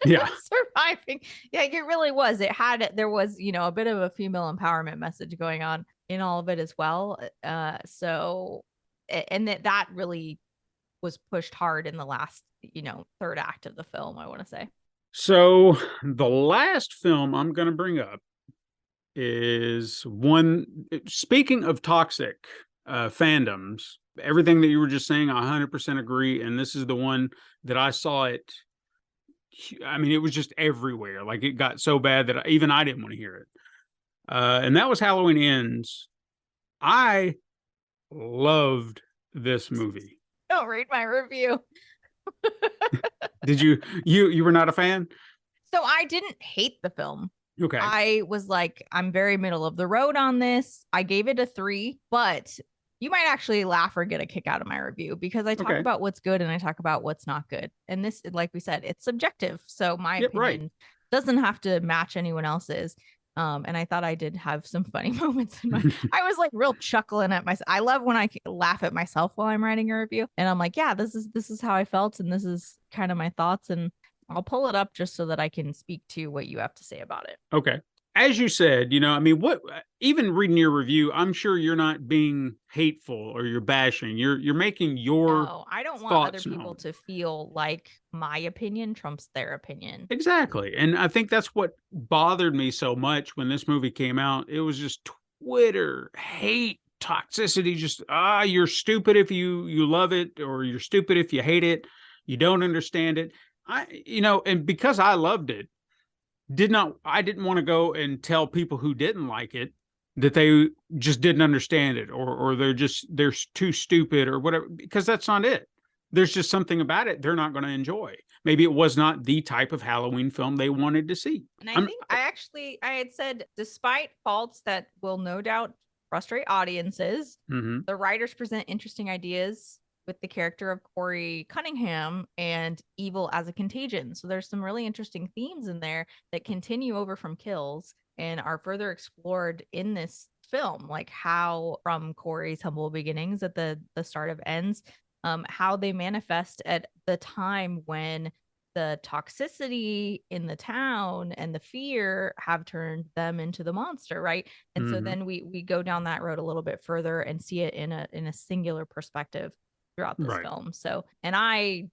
Yeah. Surviving. Yeah, it really was. There was, a bit of a female empowerment message going on in all of it as well. So, and that really was pushed hard in the last, third act of the film, I want to say. So the last film I'm going to bring up is one, speaking of toxic fandoms, everything that you were just saying, I 100% agree. And this is the one that I saw it. I mean, it was just everywhere. Like, it got so bad that even I didn't want to hear it. And that was Halloween Ends. I loved this movie. Don't read my review. Did you were not a fan? So I didn't hate the film. Okay. I was like, I'm very middle of the road on this. I gave it a 3, but you might actually laugh or get a kick out of my review, because I talk about what's good and I talk about what's not good. And this, like we said, it's subjective. So my opinion doesn't have to match anyone else's. And I thought I did have some funny moments in my, I was like real chuckling at myself. I love when I laugh at myself while I'm writing a review, and I'm like, yeah, this is how I felt, and this is kind of my thoughts, and I'll pull it up just so that I can speak to what you have to say about it. Okay. As you said, what, even reading your review, I'm sure you're not being hateful or you're bashing. You're making your. No, I don't want other people to feel like my opinion trumps their opinion. Exactly. And I think that's what bothered me so much when this movie came out. It was just Twitter hate, toxicity, just, you're stupid if you love it, or you're stupid if you hate it. You don't understand it. And because I loved it, I didn't want to go and tell people who didn't like it that they just didn't understand it, or they're too stupid or whatever, because that's not it. There's just something about it they're not going to enjoy. maybe it was not the type of Halloween film they wanted to see. And I had said, despite faults that will no doubt frustrate audiences, the writers present interesting ideas with the character of Corey Cunningham and evil as a contagion. So there's some really interesting themes in there that continue over from Kills and are further explored in this film, like how from Corey's humble beginnings at the start of Ends, how they manifest at the time when the toxicity in the town and the fear have turned them into the monster, right? And so then we go down that road a little bit further and see it in a singular perspective throughout this film. So, and I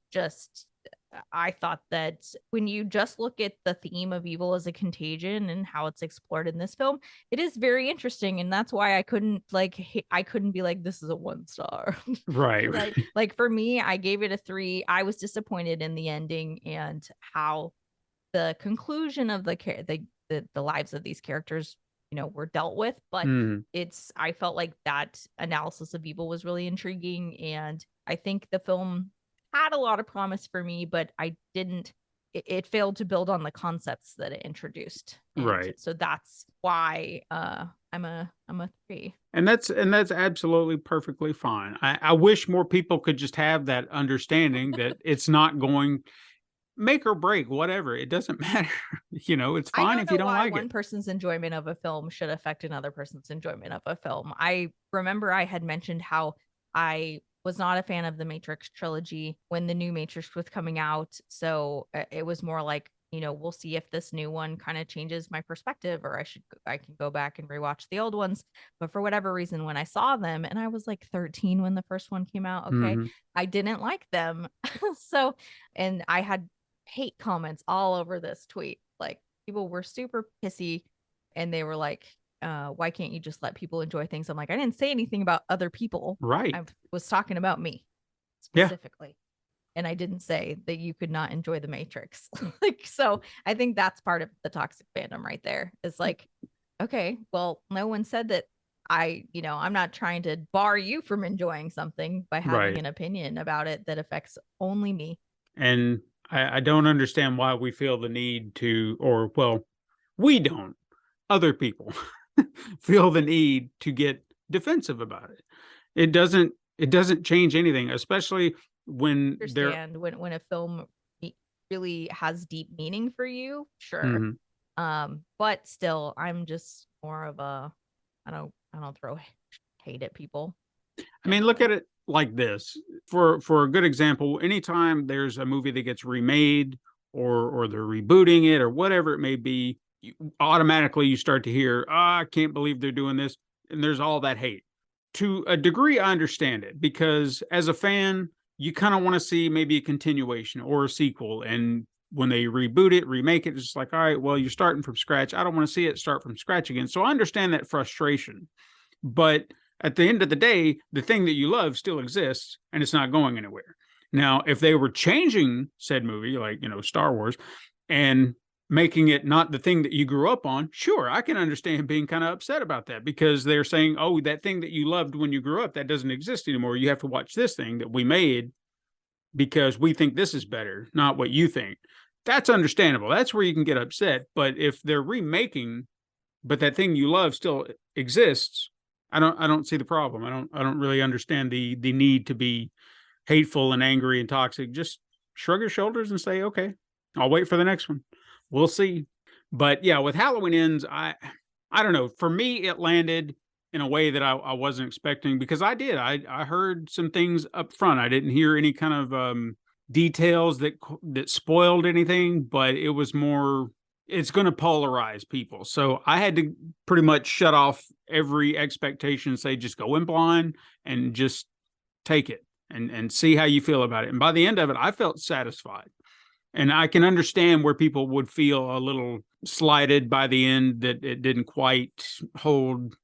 thought that when you just look at the theme of evil as a contagion and how it's explored in this film, it is very interesting, and that's why I couldn't be like, this is a 1 star. Right. Like for me, I gave it a 3. I was disappointed in the ending and how the conclusion of the lives of these characters, were dealt with. But I felt like that analysis of evil was really intriguing, and I think the film had a lot of promise for me, but it failed to build on the concepts that it introduced. Right. So that's why I'm a 3. And that's absolutely perfectly fine. I wish more people could just have that understanding that it's not going make or break, whatever. It doesn't matter. It's fine if you don't like it. One person's enjoyment of a film should affect another person's enjoyment of a film. I remember I had mentioned how I was not a fan of the Matrix trilogy when the new Matrix was coming out. So it was more like, we'll see if this new one kind of changes my perspective, or I can go back and rewatch the old ones. But for whatever reason, when I saw them, and I was like 13 when the first one came out, okay, I didn't like them. And I had hate comments all over this tweet. Like, people were super pissy, and they were like, why can't you just let people enjoy things? I'm like, I didn't say anything about other people. Right. I was talking about me specifically. Yeah. And I didn't say that you could not enjoy the Matrix. So I think that's part of the toxic fandom right there. Is like, okay, well, no one said that I'm not trying to bar you from enjoying something by having an opinion about it that affects only me. And I don't understand why we feel the need to, we don't, other people feel the need to get defensive about it. It doesn't change anything, especially when when a film really has deep meaning for you. Sure. But still, I'm just more of I don't throw hate at people. I mean, look at it like this. For a good example, anytime there's a movie that gets remade or they're rebooting it or whatever it may be, automatically you start to hear, I can't believe they're doing this. And there's all that hate. To a degree, I understand it, because as a fan, you kind of want to see maybe a continuation or a sequel. And when they reboot it, remake it, it's just like, all right, well, you're starting from scratch. I don't want to see it start from scratch again. So I understand that frustration. But at the end of the day, the thing that you love still exists, and it's not going anywhere. Now, if they were changing said movie, like, Star Wars, and making it not the thing that you grew up on, sure, I can understand being kind of upset about that, because they're saying, oh, that thing that you loved when you grew up, that doesn't exist anymore. You have to watch this thing that we made because we think this is better, not what you think. That's understandable. That's where you can get upset. But if they're remaking, but that thing you love still exists, I don't see the problem. I don't really understand the need to be hateful and angry and toxic. Just shrug your shoulders and say, okay, I'll wait for the next one. We'll see. But yeah, with Halloween Ends, I don't know. For me, it landed in a way that I wasn't expecting, because I heard some things up front. I didn't hear any kind of details that spoiled anything, but it was more, it's going to polarize people. So I had to pretty much shut off every expectation and say, just go in blind and just take it and see how you feel about it. And by the end of it, I felt satisfied. And I can understand where people would feel a little slighted by the end, that it didn't quite hold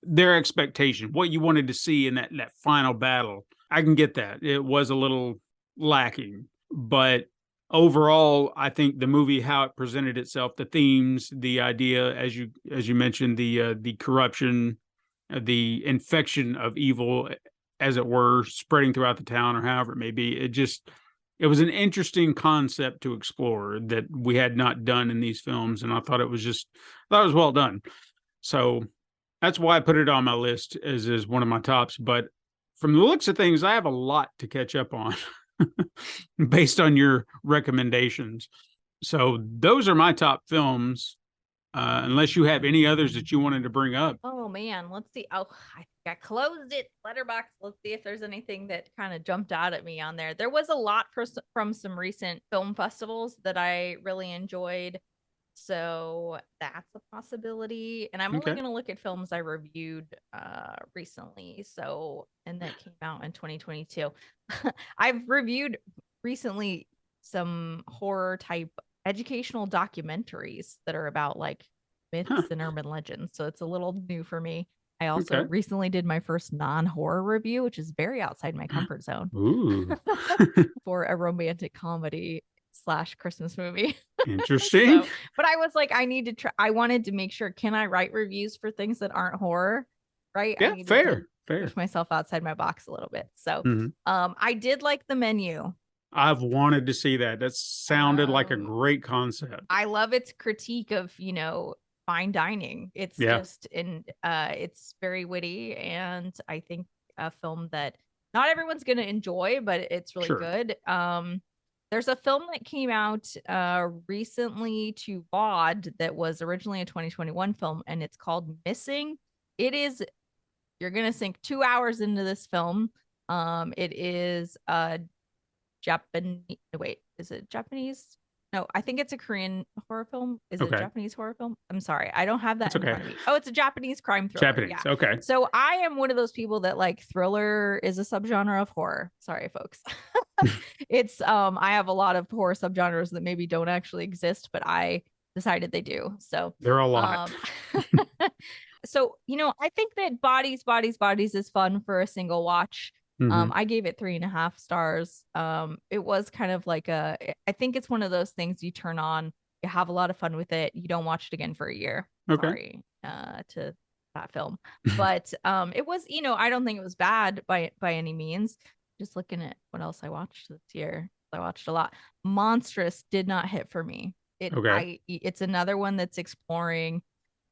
their expectation, what you wanted to see in that final battle. I can get that. It was a little lacking. But overall, I think the movie, how it presented itself, the themes, the idea, as you mentioned, the corruption, the infection of evil, as it were, spreading throughout the town, or however it may be, it just it was an interesting concept to explore that we had not done in these films, and I thought it was well done. So that's why I put it on my list as one of my tops. But from the looks of things, I have a lot to catch up on based on your recommendations. So those are my top films. Unless you have any others that you wanted to bring up. Oh man, let's see. Oh, I think I closed it. Letterbox. Let's see if there's anything that kind of jumped out at me on there. There was a lot from some recent film festivals that I really enjoyed. So that's a possibility. And I'm only going to look at films I reviewed recently. So, and that came out in 2022. I've reviewed recently some horror type educational documentaries that are about like myths and urban legends. So it's a little new for me. I also recently did my first non-horror review, which is very outside my comfort zone. Ooh. For a romantic comedy / Christmas movie. Interesting. But I was like, I need to try. I wanted to make sure, can I write reviews for things that aren't horror? Right? Yeah, fair. Push myself outside my box a little bit. So I did like The Menu. I've wanted to see that. That sounded like a great concept. I love its critique of, fine dining. It's just it's very witty, and I think a film that not everyone's going to enjoy, but it's really good. There's a film that came out recently to VOD that was originally a 2021 film, and it's called Missing. You're going to sink 2 hours into this film. It is Japanese. Wait, is it Japanese? No, I think it's a Korean horror film. Is it a Japanese horror film? I'm sorry, I don't have that in front of me. Oh, it's a Japanese crime thriller. Japanese, okay. So I am one of those people that like thriller is a subgenre of horror. Sorry, folks. It's I have a lot of horror subgenres that maybe don't actually exist, but I decided they do. So there are a lot. So I think that Bodies is fun for a single watch. I gave it 3.5 stars. It was kind of like I think it's one of those things you turn on, you have a lot of fun with it, you don't watch it again for a year. Sorry to that film, but it was, I don't think it was bad by any means. Just looking at what else I watched this year, I watched a lot. Monstrous did not hit for me. It's another one that's exploring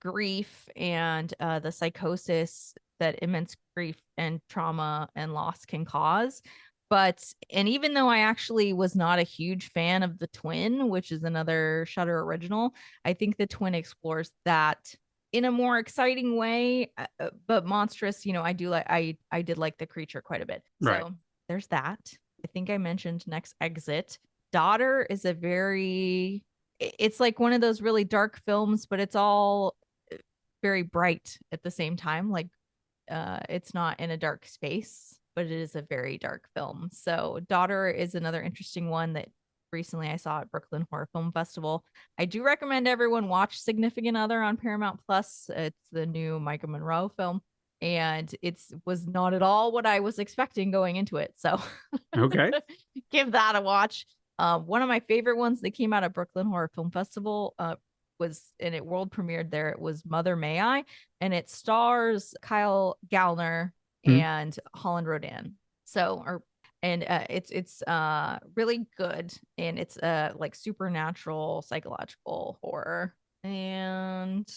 grief and the psychosis that immense grief and trauma and loss can cause. And even though I actually was not a huge fan of The Twin, which is another Shudder original, I think The Twin explores that in a more exciting way. But Monstrous, I did like the creature quite a bit. So there's that. I think I mentioned next Exit. Daughter is it's like one of those really dark films, but it's all very bright at the same time. Like it's not in a dark space, but it is a very dark film. So Daughter is another interesting one that recently I saw at Brooklyn Horror Film Festival. I do recommend everyone watch Significant Other on Paramount Plus. It's the new Micah Monroe film, and it was not at all what I was expecting going into it. So give that a watch. One of my favorite ones that came out of Brooklyn Horror Film Festival and it world premiered there. It was Mother May I, and it stars Kyle Gallner and Holland Rodan. It's really good, and it's like supernatural psychological horror. And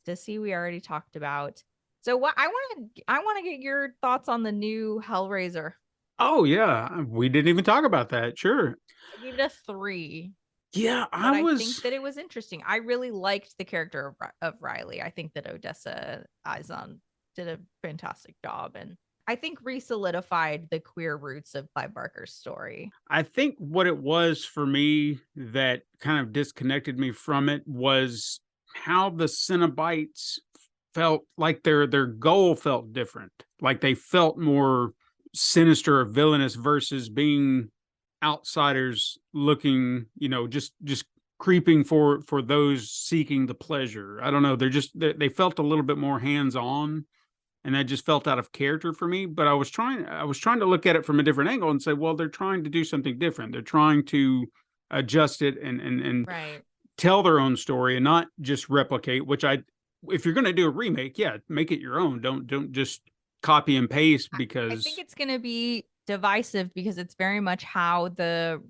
Sissy, we already talked about. So what I want to get your thoughts on the new Hellraiser. Oh yeah, we didn't even talk about that. Sure, I gave it a 3. Yeah, I think that it was interesting. I really liked the character of Riley. I think that Odessa Izon did a fantastic job, and I think re-solidified the queer roots of Clive Barker's story. I think what it was for me that kind of disconnected me from it was how the Cenobites felt like their goal felt different. Like they felt more sinister or villainous versus being outsiders looking, just creeping for those seeking the pleasure. I don't know. They felt a little bit more hands-on, and that just felt out of character for me. But I was trying to look at it from a different angle and say, well, they're trying to do something different. They're trying to adjust it and tell their own story and not just replicate, if you're going to do a remake, make it your own. Don't just copy and paste, because I think it's going to be divisive because it's very much how the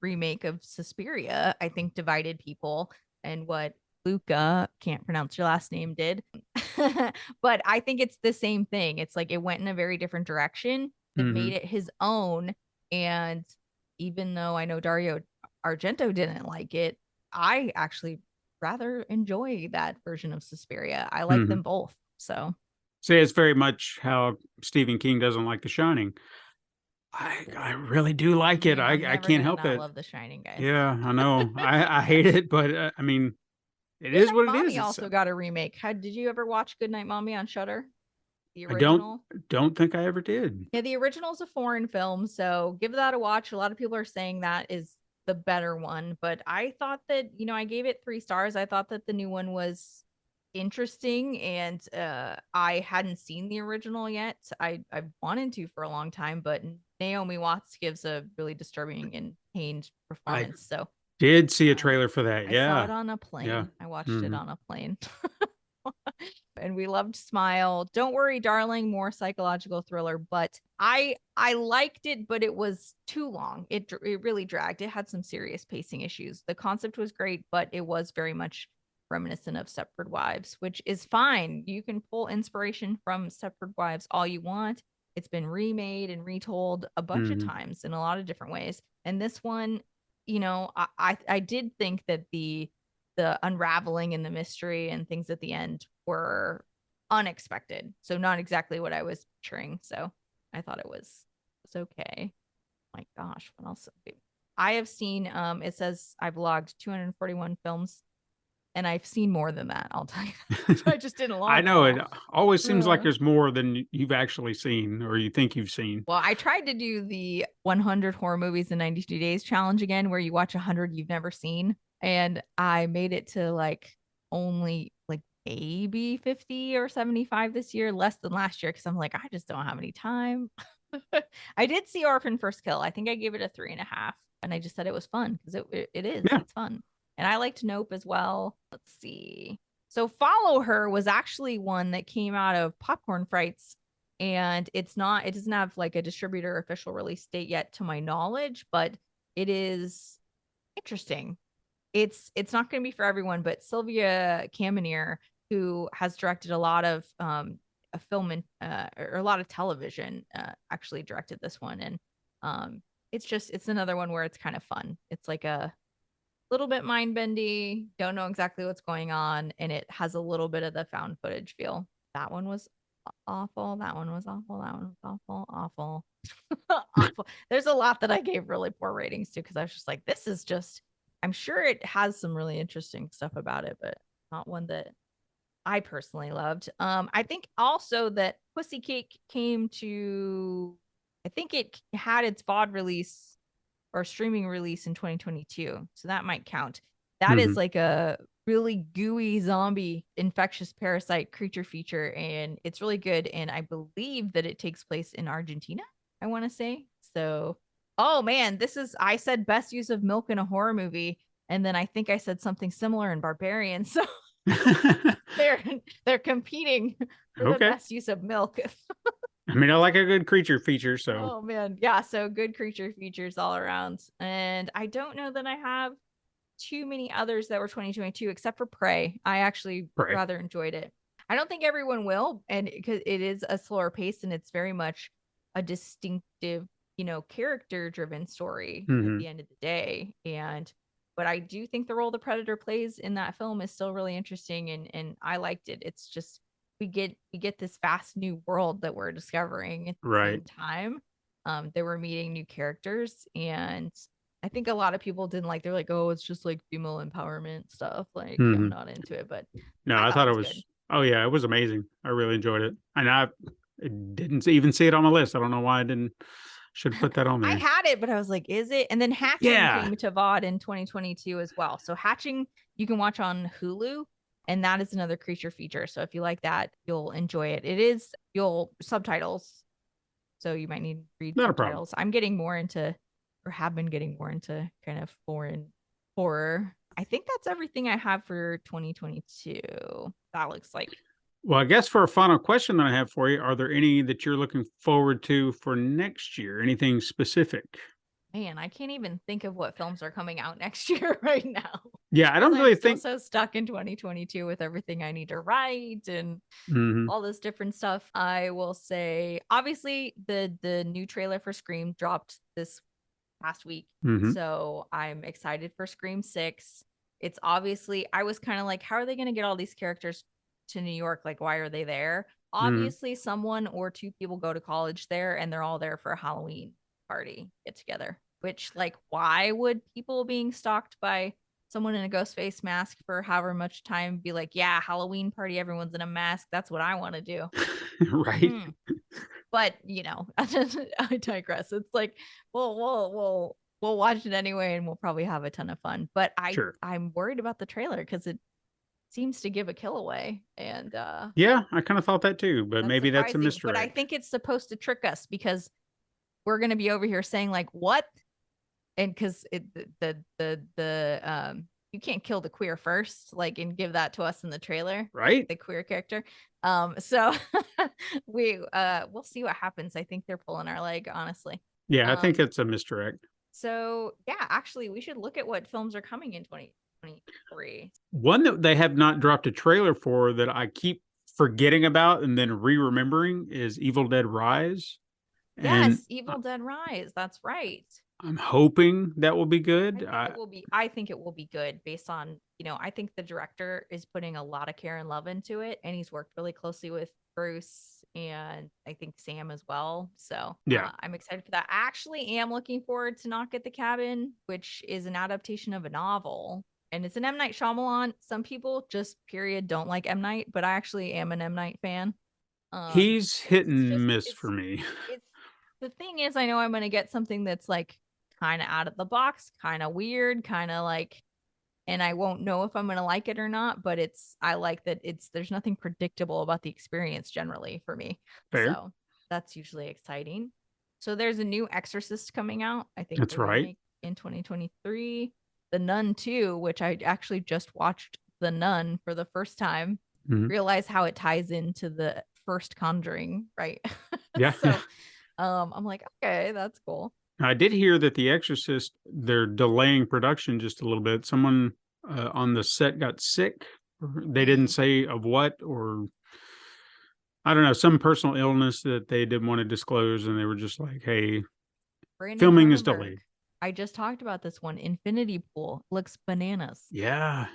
remake of Suspiria, I think, divided people, and what Luca, can't pronounce your last name, did. But I think it's the same thing. It's like it went in a very different direction that made it his own. And even though I know Dario Argento didn't like it, I actually rather enjoy that version of Suspiria. I like them both. So See, it's very much how Stephen King doesn't like The Shining. I really do like it. I can't help it. I love The Shining, guys. Yeah, I know. I hate it, but I mean, it is what it is. Mommy also got a remake. Did you ever watch Goodnight Mommy on Shudder? The I original? don't think I ever did. Yeah, the original is a foreign film, so give that a watch. A lot of people are saying that is the better one, but I thought that, I gave it 3 stars. I thought that the new one was interesting, and I hadn't seen the original yet. I wanted to for a long time, but Naomi Watts gives a really disturbing and pained performance. So did see a trailer for that. I Yeah. saw it on a plane. Yeah. I watched it on a plane. And we loved Smile. Don't Worry, Darling, more psychological thriller, but I liked it, but it was too long. It really dragged. It had some serious pacing issues. The concept was great, but it was very much reminiscent of Stepford Wives, which is fine. You can pull inspiration from Stepford Wives all you want. It's been remade and retold a bunch of times in a lot of different ways. And this one, I did think that the unraveling and the mystery and things at the end were unexpected. So not exactly what I was picturing. So I thought it was okay. My gosh, what else? I have seen, it says I've logged 241 films, and I've seen more than that, I'll tell you. I just didn't log I know them it all. always seems like there's more than you've actually seen or you think you've seen. Well, I tried to do the 100 horror movies in 92 days challenge again, where you watch 100 you've never seen. And I made it to only maybe 50 or 75 this year, less than last year, because I'm like, I just don't have any time. I did see Orphan First Kill. I think I gave it a 3.5, and I just said it was fun because it is. Yeah. It's fun. And I liked Nope as well. Let's see. So Follow Her was actually one that came out of Popcorn Frights, and it doesn't have a distributor official release date yet to my knowledge, but it is interesting. It's not going to be for everyone, but Sylvia Kamener, who has directed a lot of a film and or a lot of television, actually directed this one. And it's another one where it's kind of fun. It's like a little bit mind bendy, don't know exactly what's going on, and it has a little bit of the found footage feel. That one was awful. That one was awful. That one was awful. Awful. There's a lot that I gave really poor ratings to because I was just like, this is just, I'm sure it has some really interesting stuff about it, but not one that I personally loved. I think also that Pussy Cake came to, I think it had its VOD release or streaming release in 2022. So that might count. That is like a really gooey zombie infectious parasite creature feature, and it's really good. And I believe that it takes place in Argentina, I want to say. So, oh man, I said best use of milk in a horror movie, and then I think I said something similar in Barbarian. So they're competing for the best use of milk. I mean, I like a good creature feature, so. Oh man, yeah, so good creature features all around. And I don't know that I have too many others that were 2022 except for Prey. I actually rather enjoyed it. I don't think everyone will, and because it is a slower pace and it's very much a distinctive, character driven story at the end of the day. But I do think the role the Predator plays in that film is still really interesting, and I liked it. It's just we get this vast new world that we're discovering at the same time. That we're meeting new characters, and I think a lot of people didn't like. They're like, "Oh, it's just like female empowerment stuff." Like, I'm not into it, but no, I thought it was good. Oh yeah, it was amazing. I really enjoyed it, and I didn't even see it on my list. I don't know why I didn't. Should put that on there. I had it, but I was like, "Is it?" And then Hatching came to VOD in 2022 as well. So Hatching you can watch on Hulu. And that is another creature feature. So if you like that, you'll enjoy it. You'll subtitles. So you might need to read subtitles. I'm getting more into, or have been getting more into kind of foreign horror. I think that's everything I have for 2022. That looks like Well, I guess for a final question that I have for you, are there any that you're looking forward to for next year? Anything specific? Man, I can't even think of what films are coming out next year right now. Yeah, I don't I'm really still think. so stuck in 2022 with everything I need to write and Mhm, all this different stuff. I will say, obviously, the new trailer for Scream dropped this past week, mhm, so I'm excited for Scream 6. It's obviously, I was kind of like, how are they going to get all these characters to New York? Like, why are they there? mhm. Obviously, someone or two people go to college there, and they're all there for a Halloween party get together. Which, like, why would people being stalked by someone in a ghost face mask for however much time be like, yeah, Halloween party, everyone's in a mask. That's what I want to do. Right? Hmm. But I digress. It's like, we'll watch it anyway, and we'll probably have a ton of fun. But Sure. I'm worried about the trailer because it seems to give a kill away, and Yeah, I kinda thought that too, but that's maybe that's a surprising. But I misdirect. think it's supposed to trick us because we're gonna be over here saying like, what? And because it you can't kill the queer first, like, and give that to us in the trailer, Right? the queer character. So we'll see what happens. I think they're pulling our leg, honestly. Yeah, I think um it's a misdirect. so yeah, actually we should look at what films are coming in 2023. One that they have not dropped a trailer for that I keep forgetting about and then re-remembering is Evil Dead Rise, and Yes, Evil Dead Rise, that's right. I'm hoping that will be good. I think it will be good based on, I think the director is putting a lot of care and love into it, and he's worked really closely with Bruce and I think Sam as well. So Yeah, I'm excited for that. I actually am looking forward to Knock at the Cabin, which is an adaptation of a novel. And it's an M. Night Shyamalan. Some people just period don't like M. Night, but I actually am an M. Night fan. he's Because hit and miss for me. it's the thing is, I know I'm gonna get something that's like kind of out of the box, kind of weird, kind of like, and I won't know if I'm gonna like it or not. But I like that there's nothing predictable about the experience generally for me, Fair. so that's usually exciting. So there's a new Exorcist coming out, I think That's the right. remake in 2023. The Nun 2, which I actually just watched The Nun for the first time, Mhm. realize how it ties into the first Conjuring, right? Yeah. So I'm like, okay, that's cool. I did hear that The Exorcist, they're delaying production just a little bit. Someone on the set got sick. They didn't Mm. say of what, or I don't know, some personal illness that they didn't want to disclose, and they were just like, "Hey, Brandon filming is Cronenberg. delayed." I just talked about this one. Infinity Pool looks bananas. Yeah.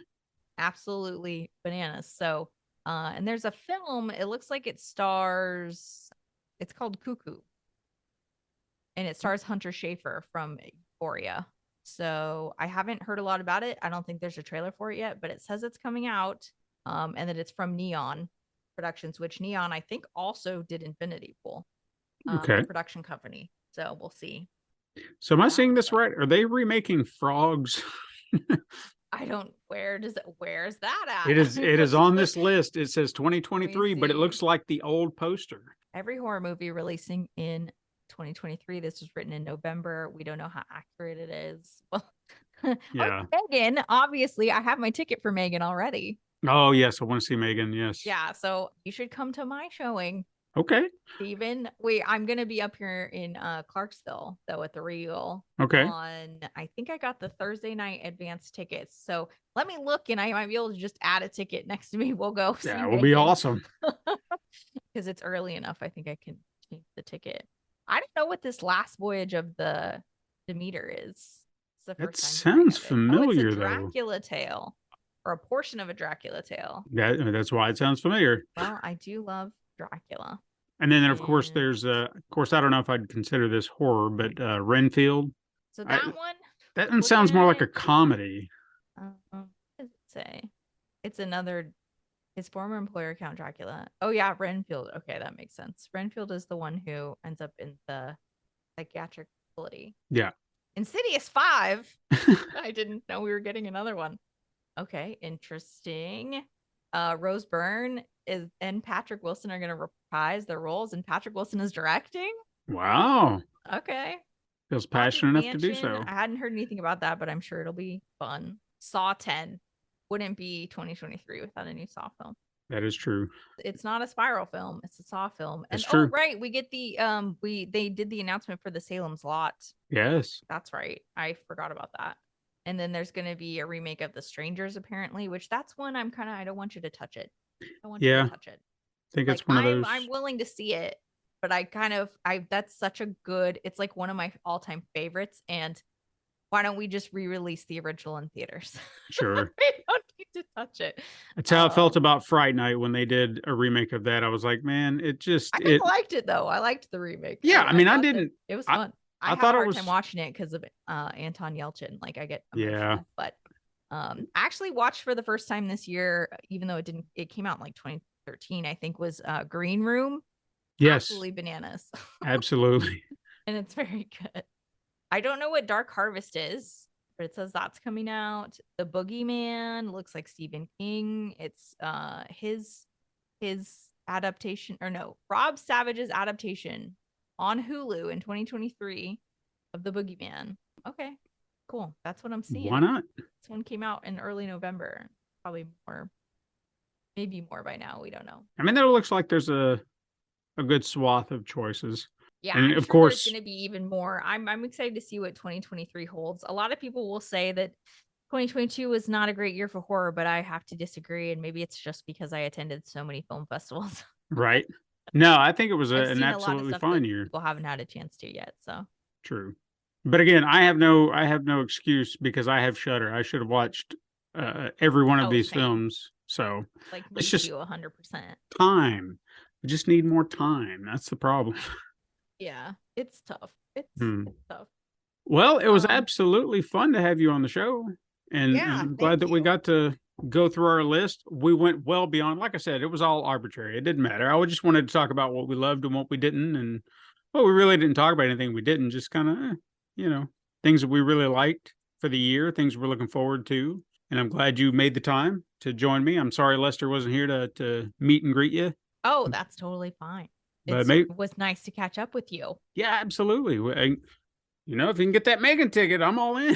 Absolutely bananas. So, and there's a film, it looks like it's called Cuckoo, and it stars Hunter Schafer from Euphoria. So I haven't heard a lot about it. I don't think there's a trailer for it yet, but it says it's coming out. And that it's from Neon Productions, which Neon I think also did Infinity Pool, the Okay. production company. So we'll see. So am I That seeing looks this like. right? Are they remaking Frogs? I don't. Where's that It is. at? It is on this list. It says Let me 2023, but it see. looks like the old poster. Every horror movie releasing in 2023. This was written in November. We don't know how accurate it is. Well, oh, Yeah. Megan. Obviously, I have my ticket for Megan already. Oh yes, I want to see Megan. Yes. Yeah, so you should come to my showing, Okay. Steven. Wait, I'm gonna be up here in Clarksville though at the Regal Okay. on. I think I got the Thursday night advance tickets. So let me look, and I might be able to just add a ticket next to me. We'll go see That will be Megan awesome. because it's early enough. I think I can change the ticket. I don't know what this last voyage of the Demeter is. It's the That first time hearing sounds of it. Oh, it's a familiar though. Dracula tale, or a portion of a Dracula tale. That's why it sounds familiar. Well, I do love Dracula. And then of course And there's of course I don't know if I'd consider this horror, but Renfield. so I, that one, that one looking sounds more at like it, a comedy. what does it say? It's another, his former employer, Count Dracula. Oh, yeah, Renfield. Okay, that makes sense. Renfield is the one who ends up in the psychiatric facility. Yeah. Insidious 5. I didn't know we were getting another one. Okay, interesting. Rose Byrne and Patrick Wilson are going to reprise their roles, and Patrick Wilson is directing. Wow. Okay. Feels Haunted passionate enough to do Mansion. so. I hadn't heard anything about that, but I'm sure it'll be fun. Saw 10 wouldn't be 2023 without a new Saw film. That is true. It's not a Spiral film, it's a Saw film. And That's true. right, we get the they did the announcement for the Salem's Lot. Yes. That's right. I forgot about that. And then there's going to be a remake of The Strangers apparently, which that's one I don't want you to touch it. I don't want you to touch it. I think Like it's one of those. I'm willing to see it, but that's such a good, it's like one of my all-time favorites, and why don't we just re-release the original in theaters? Sure. We don't need to touch it. That's how I felt about Fright Night when they did a remake of that. I was like, man, I kind of liked it though. I liked the remake. Yeah, I mean, I thought didn't. It was fun. I had thought a it hard was time watching it because of Anton Yelchin. Like I get emotional, Yeah. but I actually watched for the first time this year, even though it came out in like 2013, I think, was Green Room. Yes. Absolutely bananas. Absolutely. And it's very good. I don't know what Dark Harvest is, but it says that's coming out. The Boogeyman looks like Stephen King. It's his adaptation, or no, Rob Savage's adaptation on Hulu in 2023 of The Boogeyman. Okay, cool. That's what I'm seeing. Why not? This one came out in early November. Probably more, maybe more by now. We don't know. I mean, there looks like there's a good swath of choices. Yeah, and I'm of sure course, there's going to be even more. I'm excited to see what 2023 holds. A lot of people will say that 2022 was not a great year for horror, but I have to disagree. And maybe it's just because I attended so many film festivals. Right. No, I think it was I've an seen a lot of absolutely stuff fine that year. people haven't had a chance to yet. So True. But again, I have no excuse because I have Shudder. I should have watched every one of these same. films. So like it's me just too, 100%. time. We just need more time. That's the problem. Yeah, it's tough. It's tough. Well, it was absolutely fun to have you on the show. And Yeah, I'm glad that we got to go through our list. We went well beyond, like I said, it was all arbitrary. It didn't matter. I just wanted to talk about what we loved and what we didn't. And well, we really didn't talk about anything we didn't, just kind of, things that we really liked for the year, things we're looking forward to. And I'm glad you made the time to join me. I'm sorry Lester wasn't here to meet and greet you. Oh, that's totally fine. But It was nice to catch up with you. Yeah, absolutely. If you can get that Megan ticket, I'm all in.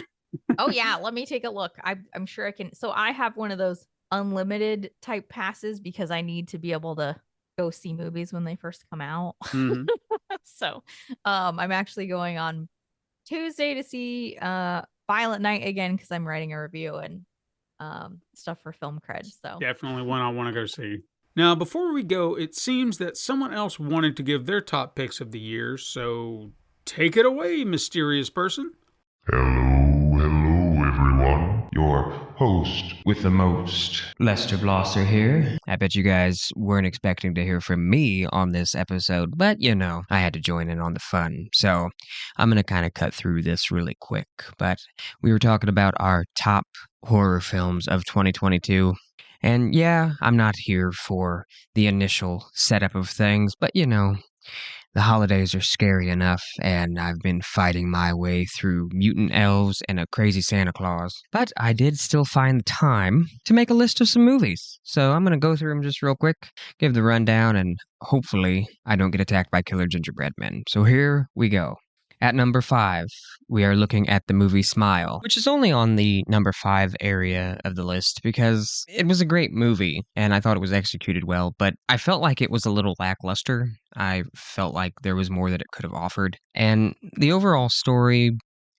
Oh yeah, let me take a look. I'm sure I can. So I have one of those unlimited type passes because I need to be able to go see movies when they first come out. Mhm. So I'm actually going on Tuesday to see Violent Night again because I'm writing a review and stuff for Film Cred. So Definitely one I want to go see. Now, before we go, it seems that someone else wanted to give their top picks of the year, so take it away, mysterious person. Hello, everyone. Your host with the most, Lester Blosser here. I bet you guys weren't expecting to hear from me on this episode, but I had to join in on the fun. So I'm going to kind of cut through this really quick. But we were talking about our top horror films of 2022. And yeah, I'm not here for the initial setup of things, but the holidays are scary enough, and I've been fighting my way through mutant elves and a crazy Santa Claus. But I did still find the time to make a list of some movies. So I'm going to go through them just real quick, give the rundown, and hopefully I don't get attacked by killer gingerbread men. So here we go. At number 5, we are looking at the movie Smile, which is only on the number 5 area of the list because it was a great movie and I thought it was executed well, but I felt like it was a little lackluster. I felt like there was more that it could have offered. And the overall story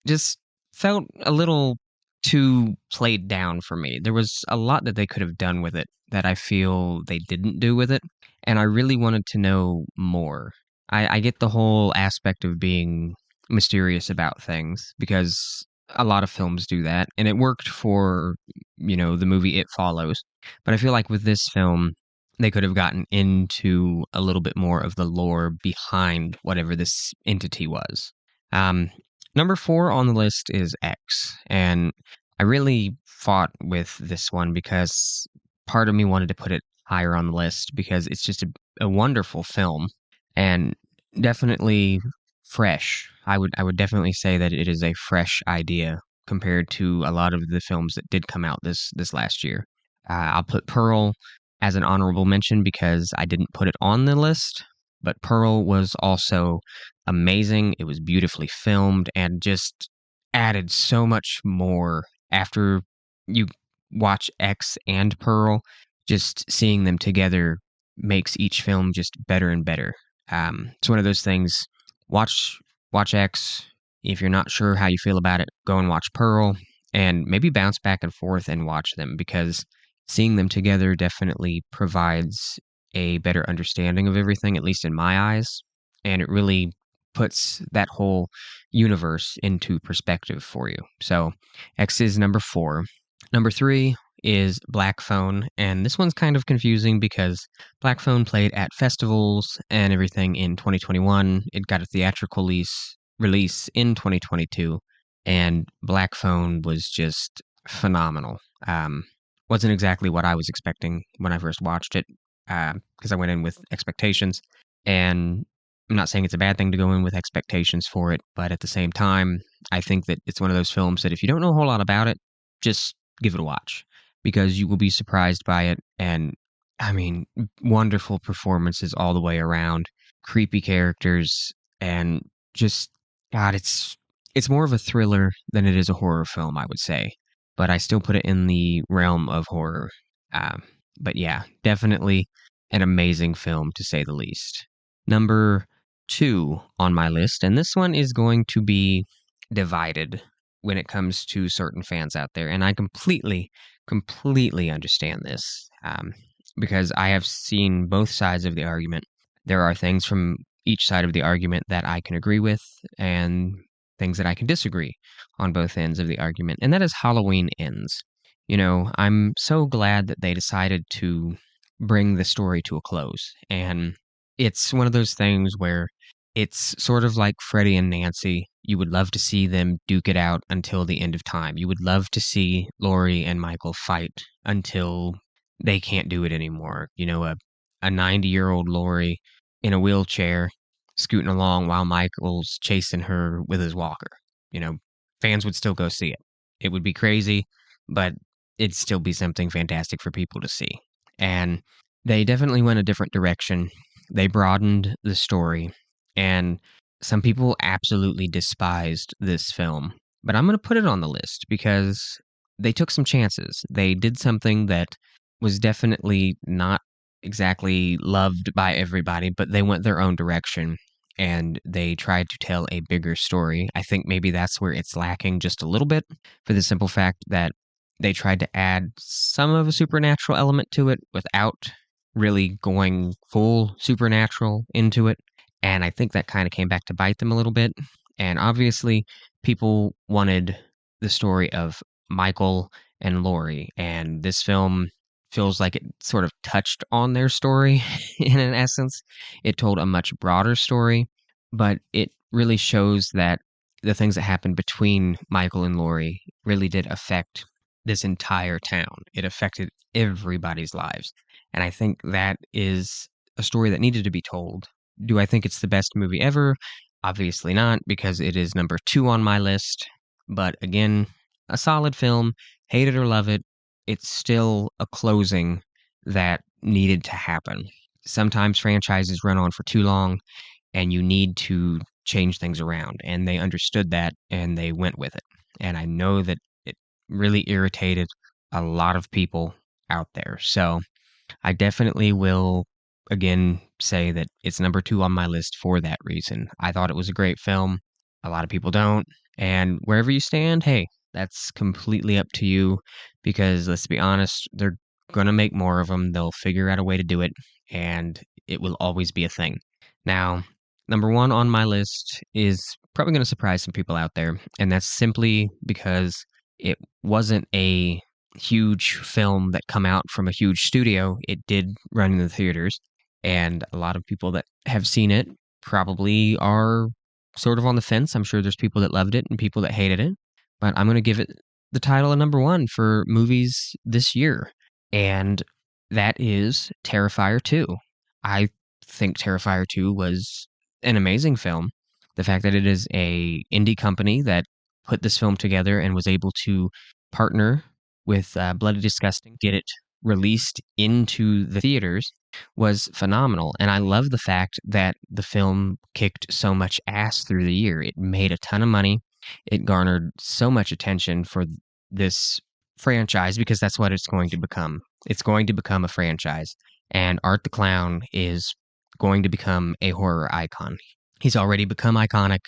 just felt a little too played down for me. There was a lot that they could have done with it that I feel they didn't do with it, and I really wanted to know more. I get the whole aspect of being mysterious about things because a lot of films do that, and it worked for the movie It Follows, but I feel like with this film they could have gotten into a little bit more of the lore behind whatever this entity was. Number 4 on the list is X, and I really fought with this one because part of me wanted to put it higher on the list because it's just a wonderful film and definitely fresh. I would definitely say that it is a fresh idea compared to a lot of the films that did come out this last year. I'll put Pearl as an honorable mention because I didn't put it on the list, but Pearl was also amazing. It was beautifully filmed and just added so much more after you watch X and Pearl. just seeing them together makes each film just better and better. It's one of those things. Watch X. If you're not sure how you feel about it, go and watch Pearl, and maybe bounce back and forth and watch them, because seeing them together definitely provides a better understanding of everything, at least in my eyes, and it really puts that whole universe into perspective for you. So X is number 4. Number 3 is Black Phone, and this one's kind of confusing because Black Phone played at festivals and everything in 2021. It got a theatrical release in 2022, and Black Phone was just phenomenal. Wasn't exactly what I was expecting when I first watched it, because I went in with expectations, and I'm not saying it's a bad thing to go in with expectations for it, but at the same time, I think that it's one of those films that if you don't know a whole lot about it, just give it a watch, because you will be surprised by it. And I mean, wonderful performances all the way around, creepy characters, and just God, it's more of a thriller than it is a horror film, I would say, but I still put it in the realm of horror. But yeah, definitely an amazing film to say the least. Number 2 on my list, and this one is going to be divided when it comes to certain fans out there, and I completely understand this, because I have seen both sides of the argument. There are things from each side of the argument that I can agree with, and things that I can disagree on both ends of the argument, and that is Halloween Ends. You know, I'm so glad that they decided to bring the story to a close, and it's one of those things where it's sort of like Freddie and Nancy. You would love to see them duke it out until the end of time. You would love to see Laurie and Michael fight until they can't do it anymore. You know, a 90-year-old Laurie in a wheelchair scooting along while Michael's chasing her with his walker. You know, fans would still go see it. It would be crazy, but it'd still be something fantastic for people to see. And they definitely went a different direction. They broadened the story, and some people absolutely despised this film. But I'm going to put it on the list because they took some chances. They did something that was definitely not exactly loved by everybody, but they went their own direction and they tried to tell a bigger story. I think maybe that's where it's lacking just a little bit, for the simple fact that they tried to add some of a supernatural element to it without really going full supernatural into it. And I think that kind of came back to bite them a little bit. And obviously, people wanted the story of Michael and Laurie, and this film feels like it sort of touched on their story in an essence. It told a much broader story, but it really shows that the things that happened between Michael and Laurie really did affect this entire town. It affected everybody's lives. And I think that is a story that needed to be told. Do I think it's the best movie ever? Obviously not, because it is number 2 on my list. But again, a solid film. Hate it or love it, it's still a closing that needed to happen. Sometimes franchises run on for too long, and you need to change things around. And they understood that, and they went with it. And I know that it really irritated a lot of people out there. So I definitely will, again, say that it's number 2 on my list for that reason. I thought it was a great film. A lot of people don't. And wherever you stand, hey, that's completely up to you, because let's be honest, they're going to make more of them. They'll figure out a way to do it, and it will always be a thing. Now, number 1 on my list is probably going to surprise some people out there, and that's simply because it wasn't a huge film that come out from a huge studio. It did run in the theaters, and a lot of people that have seen it probably are sort of on the fence. I'm sure there's people that loved it and people that hated it, but I'm going to give it the title of number 1 for movies this year, and that is Terrifier 2. I think Terrifier 2 was an amazing film. The fact that it is a indie company that put this film together and was able to partner with Bloody Disgusting, get it released into the theaters, was phenomenal. And I love the fact that the film kicked so much ass through the year. It made a ton of money. It garnered so much attention for this franchise, because that's what it's going to become. It's going to become a franchise. And Art the Clown is going to become a horror icon. He's already become iconic,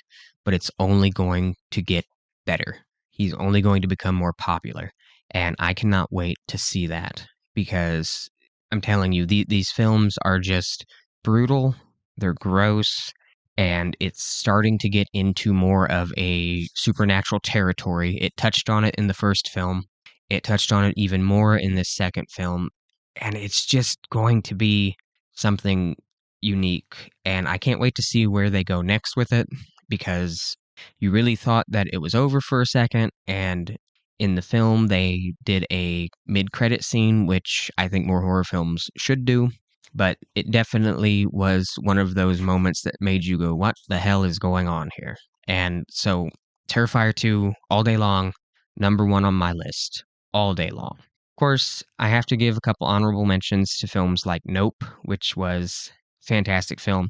but it's only going to get better. He's only going to become more popular. And I cannot wait to see that, because I'm telling you, these films are just brutal, they're gross, and it's starting to get into more of a supernatural territory. It touched on it in the first film, it touched on it even more in this second film, and it's just going to be something unique. And I can't wait to see where they go next with it, because you really thought that it was over for a second, and in the film they did a mid-credit scene, which I think more horror films should do, but it definitely was one of those moments that made you go, what the hell is going on here? And so Terrifier 2 all day long, number one on my list all day long. Of course, I have to give a couple honorable mentions to films like Nope, which was a fantastic film.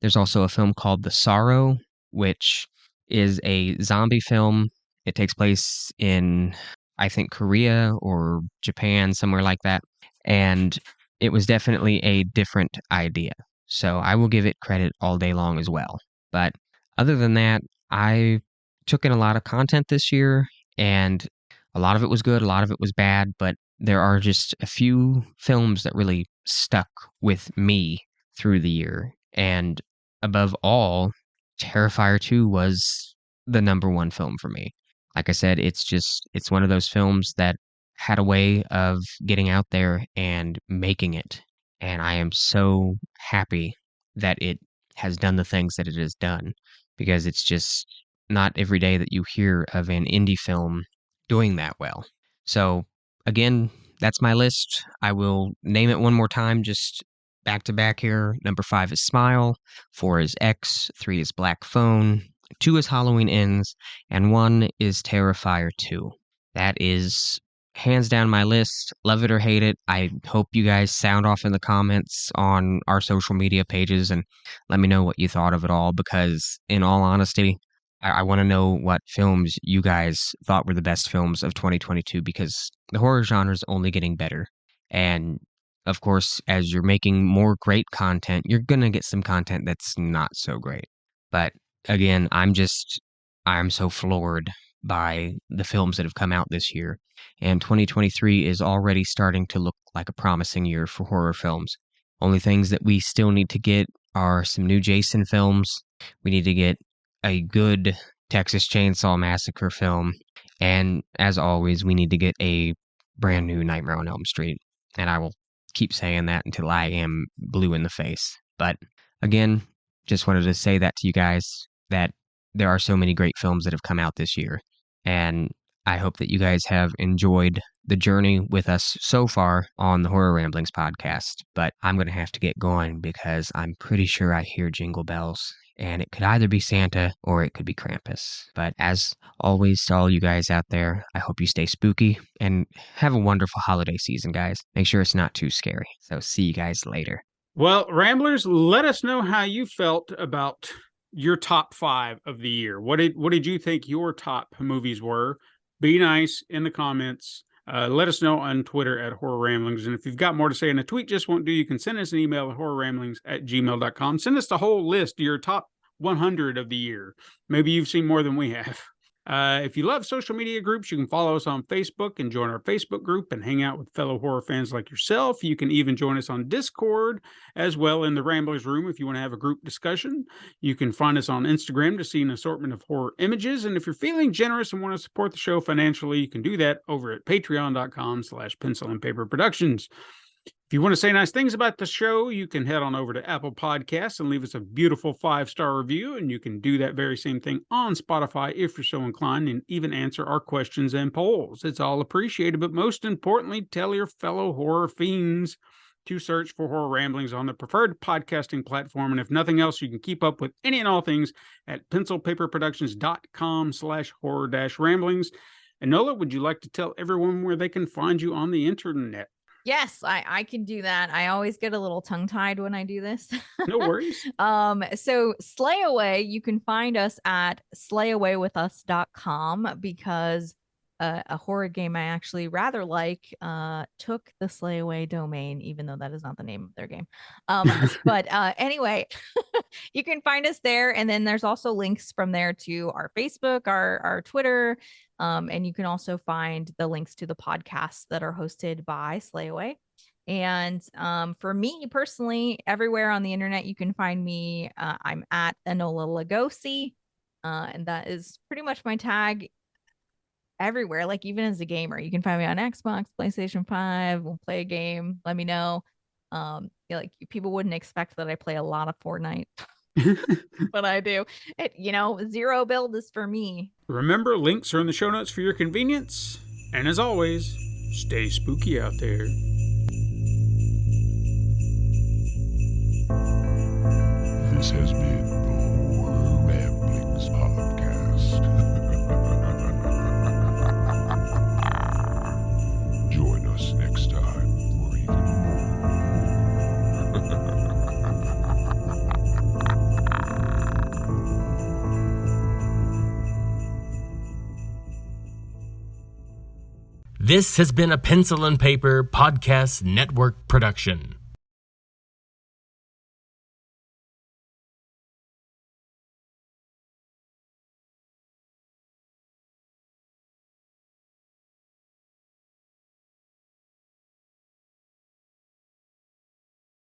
There's also a film called The Sorrow, which is a zombie film. It takes place in, I think, Korea or Japan, somewhere like that. And it was definitely a different idea. So I will give it credit all day long as well. But other than that, I took in a lot of content this year, and a lot of it was good, a lot of it was bad, but there are just a few films that really stuck with me through the year. And above all, Terrifier 2 was the number one film for me. Like I said, it's one of those films that had a way of getting out there and making it. And I am so happy that it has done the things that it has done, because it's just not every day that you hear of an indie film doing that well. So, again, that's my list. I will name it one more time, just back to back here. Number 5 is Smile, 4 is X, 3 is Black Phone, 2 is Halloween Ends, and 1 is Terrifier 2. That is hands down my list. Love it or hate it. I hope you guys sound off in the comments on our social media pages and let me know what you thought of it all, because in all honesty, I want to know what films you guys thought were the best films of 2022, because the horror genre is only getting better. And of course, as you're making more great content, you're going to get some content that's not so great. But again, I'm so floored by the films that have come out this year. And 2023 is already starting to look like a promising year for horror films. Only things that we still need to get are some new Jason films. We need to get a good Texas Chainsaw Massacre film. And as always, we need to get a brand new Nightmare on Elm Street. And I will keep saying that until I am blue in the face. But again, just wanted to say that to you guys, that there are so many great films that have come out this year. And I hope that you guys have enjoyed the journey with us so far on the Horror Ramblings podcast. But I'm going to have to get going, because I'm pretty sure I hear jingle bells. And it could either be Santa or it could be Krampus. But as always, to all you guys out there, I hope you stay spooky and have a wonderful holiday season, guys. Make sure it's not too scary. So see you guys later. Well, Ramblers, let us know how you felt about your top 5 of the year. What did you think your top movies were? Be nice in the comments. Let us know on Twitter at Horror Ramblings. And if you've got more to say in a tweet just won't do, you can send us an email at horrorramblings@gmail.com. Send us the whole list of your top 100 of the year. Maybe you've seen more than we have. If you love social media groups, you can follow us on Facebook and join our Facebook group and hang out with fellow horror fans like yourself. You can even join us on Discord as well in the Ramblers room if you want to have a group discussion. You can find us on Instagram to see an assortment of horror images. And if you're feeling generous and want to support the show financially, you can do that over at patreon.com/pencil and paper productions. If you want to say nice things about the show, you can head on over to Apple Podcasts and leave us a beautiful 5-star review. And you can do that very same thing on Spotify if you're so inclined, and even answer our questions and polls. It's all appreciated. But most importantly, tell your fellow horror fiends to search for Horror Ramblings on the preferred podcasting platform. And if nothing else, you can keep up with any and all things at pencilpaperproductions.com/horror-ramblings. And Nola, would you like to tell everyone where they can find you on the internet? Yes, I can do that. I always get a little tongue-tied when I do this. No worries. So Slay Away, you can find us at slayawaywithus.com, because a horror game I actually rather like, took the Slay Away domain, even though that is not the name of their game. But anyway, you can find us there. And then there's also links from there to our Facebook, our Twitter. And you can also find the links to the podcasts that are hosted by Slay Away. And for me personally, everywhere on the internet, you can find me. I'm at Enola Lugosi. And that is pretty much my tag everywhere. Like even as a gamer, you can find me on Xbox, PlayStation 5. We'll play a game. Let me know. Like people wouldn't expect that I play a lot of Fortnite, but I do. Zero build is for me. Remember, links are in the show notes for your convenience. And as always, stay spooky out there. This has been the Horror Ramblings podcast. Join us next time for even This has been a Pencil and Paper Podcast Network production.